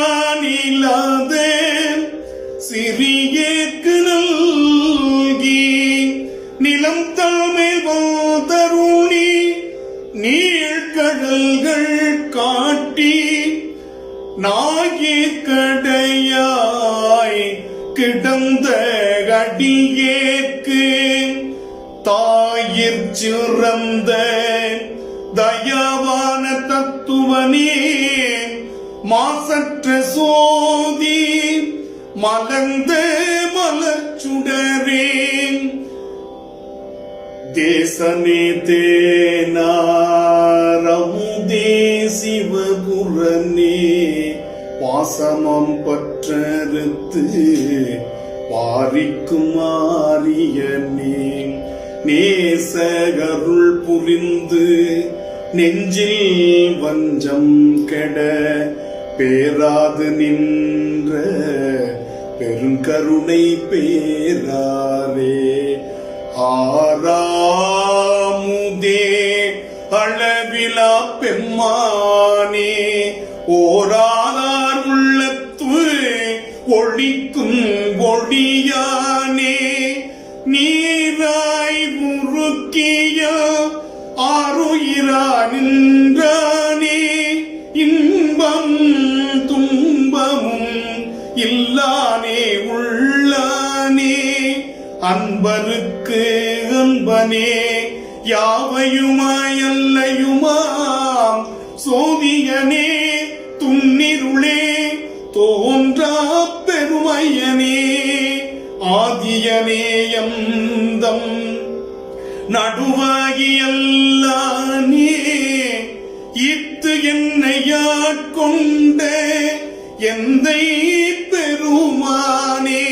நலந்தானில்லாத சிறியேக்கு நல்கி நிலம் தலைமை தருணி நீழ்கடல்கள் காட்டி நாயிற்கடையாய் கிடந்த அடியேற்கு தாயிற் சிறந்த தயவான தத்துவனே மாசற்ற சோதி மலர்ந்த மலர்ச்சுடரே தேசனே தேனாரமுதே சிவபுரனே பாசமம் பற்றறுத்து பாரிக்கும் ஆரியனே நேசகருள் புரிந்து நெஞ்சில் வஞ்சம் கெட பேராது நின்ற பெருங்கருணை பேராரே ஆராமுதே அளவிலா பெம்மானே ஓராதார் உள்ளத்து ஒளிக்கும் ஒளியானே நீராய் முறுக்கிய ஆருயிரா நின்றானே இன்பம் துன்பமும் இல்லானே உள்ளானே அன்பருக்கு அன்பனே யாவையுமாய் அல்லையுமாம் சோதியனே துன்னிருளே தோன்றா பெருமையனே ஆதியனே எந்தம் நடுவாகியல்லானே இத்து என்னையாட்கொண்ட எந்தை பெருமானே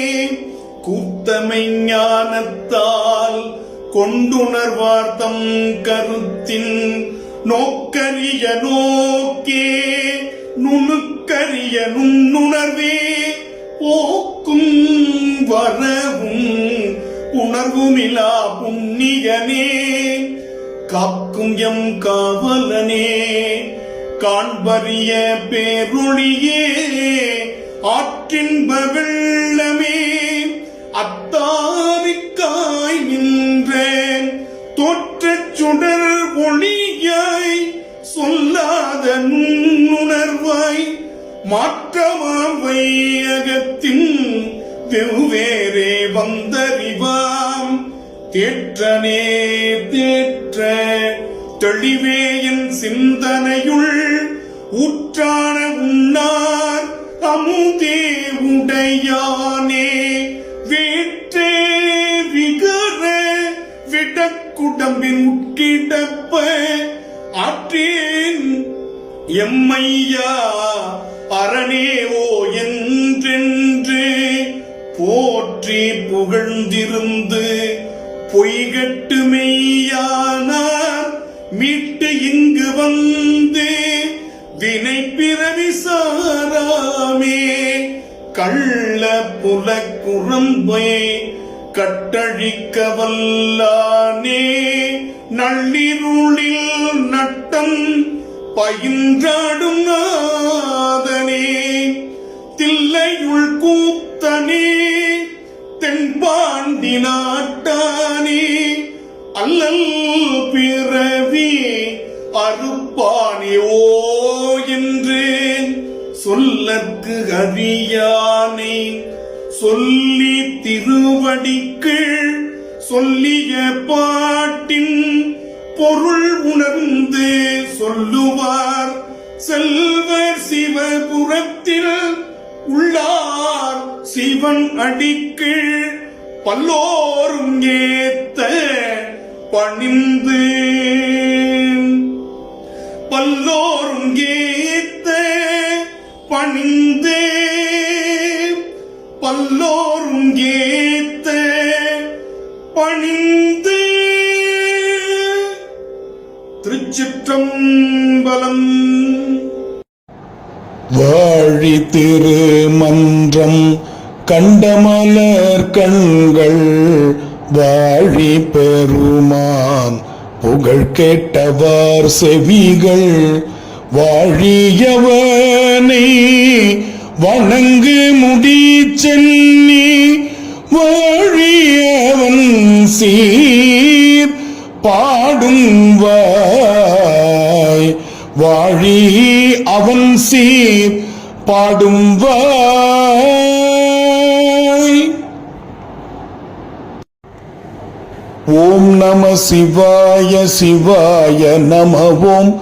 கூத்தமை ஞானத்தால் கொண்டுணர்வார்த்தம் கருத்தின் நோக்கரிய நோக்கே நுணுக்கரிய நுண்ணுணர்வே போக்கும் வரவும் உணர்வுமிலா புண்ணியனே காக்கும் எம் காவலனே, காண்பறிய பேரொளியே, ஆற்றின்ப வெள்ளமே, அத்தாவிக்காய் நின்ற தோற்றச் சுடர் ஒளியாய், சொல்லாத நுண்ணுணர்வாய், மாற்றமாம் வையகத்தின் வெவ்வேறே வந்தறிவாம், தேற்றனே தேற்ற தெளிவே என் சிந்தனையுள், ஊற்றான உண்ணார் அமுதே உடையானே, வேற்றே விகர விடக்குடம்பின் உட்கிடப்ப, ஆற்றேன் எம்மையா அரணேவோ என்றென்று போற்றி புகழ்ந்திருந்து, பொய்கட்டு மெய்யானார் மீட்டு இங்கு வந்து, வினை பிறவி சாராமே கள்ள புலக்குரம்பை கட்டழிக்க வல்லானே, நள்ளிருளில் நட்டம் பயின்றாடும் நாதனே, தில்லையுள் கூத்தனே, தென்பாண்டி நாட்டானே, அல்லல் பிறவி அறுப்பானே ஓ என்று சொல்லற்கு அறியானே, சொல்லி திருவடிக்குள் சொல்லிய பாட்டின் பொருள் உணர்ந்து சொல்லுவார் செல்வர் சிவபுரத்தில் உள்ளார், சிவன் அடிக்குள் பல்லோரும் ஏத்த பணிந்து, பல்லோரும் ஏத்த பணிந்து, பல்லோரும் ஏத்த பணிந்து. திருச்சிற்றம்பலம். வாழி திருமன்றம் கண்டமலர் கண்கள், வாழி பெருமான் புகழ் கேட்டவார் செவிகள், வாழியவனை வணங்கு முடி சென்னி, வாழியவன் சீர் பாடும் வாய், வாழி அவன் சீர் பாடும் வாய். ஓம் நம சிவாய சிவாய நம ஓம்,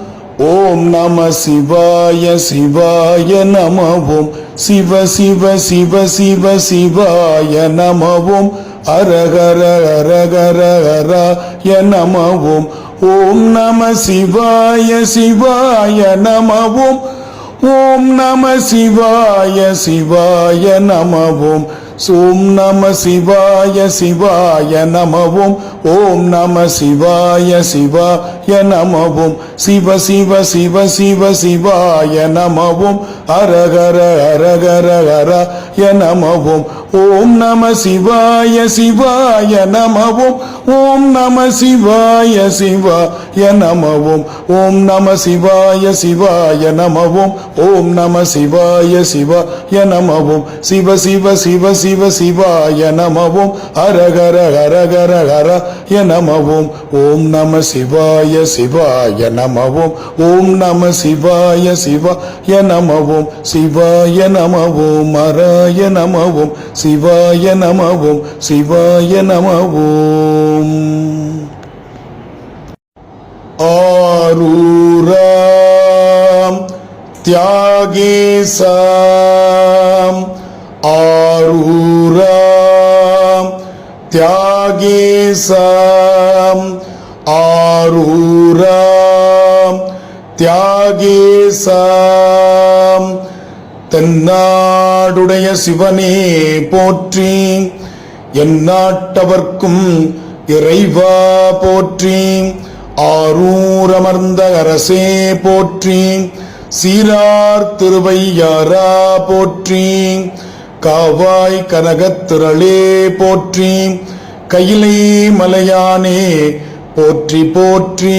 ஓம் நம சிவாய சிவாய நம ஓம், சிவ சிவ சிவ சிவ சிவாய நம ஓம், அரகர அரகர ஹராய நம ஓம், ஓம் நம சிவாய சிவாய நம ஓம், ஓம் நம சிவாய சிவாய நம ஓம், ஓம் நம சிவாய சிவாய நம ஓம், ஓம் நம சிவாய சிவாய நம ஓம், சிவ சிவ சிவ சிவ சிவாய நம ஓம், அரகர அரகர ஹராய நம ஓம், ஓம் நம சிவாய சிவாய நம ஓம், ஓம் நம சிவாய சிவாய நம ஓம், ஓம் நம சிவாய சிவாய நம ஓம், ஓம் நம சிவாய சிவாய நம ஓம், சிவ சிவ சிவ சிவ சிவாய நம ஓம், ஹரஹர ஹரஹர ஹராய நம ஓம், ஓம் நம சிவாய சிவாய நம ஓம், ஓம் நம சிவாய சிவாய நம ஓம், சிவாய நம ஓம், ஹராய நம ஓம், சிவாய நம ஓம், சிவாய நம ஓம். ஆரூராம் தியாகேசாம், ஆரூராம் தியாகேசாம், ஆரூராம் தியாகேசாம். தென்னாடுடைய சிவனே போற்றி, எந்நாட்டவர்க்கும் இறைவா போற்றி, ஆரூரமர்ந்த அரசே போற்றி, சீரார் திருவையாரா போற்றி, காவாய் கனகத்திரளே போற்றி, கையிலை மலையானே போற்றி போற்றி.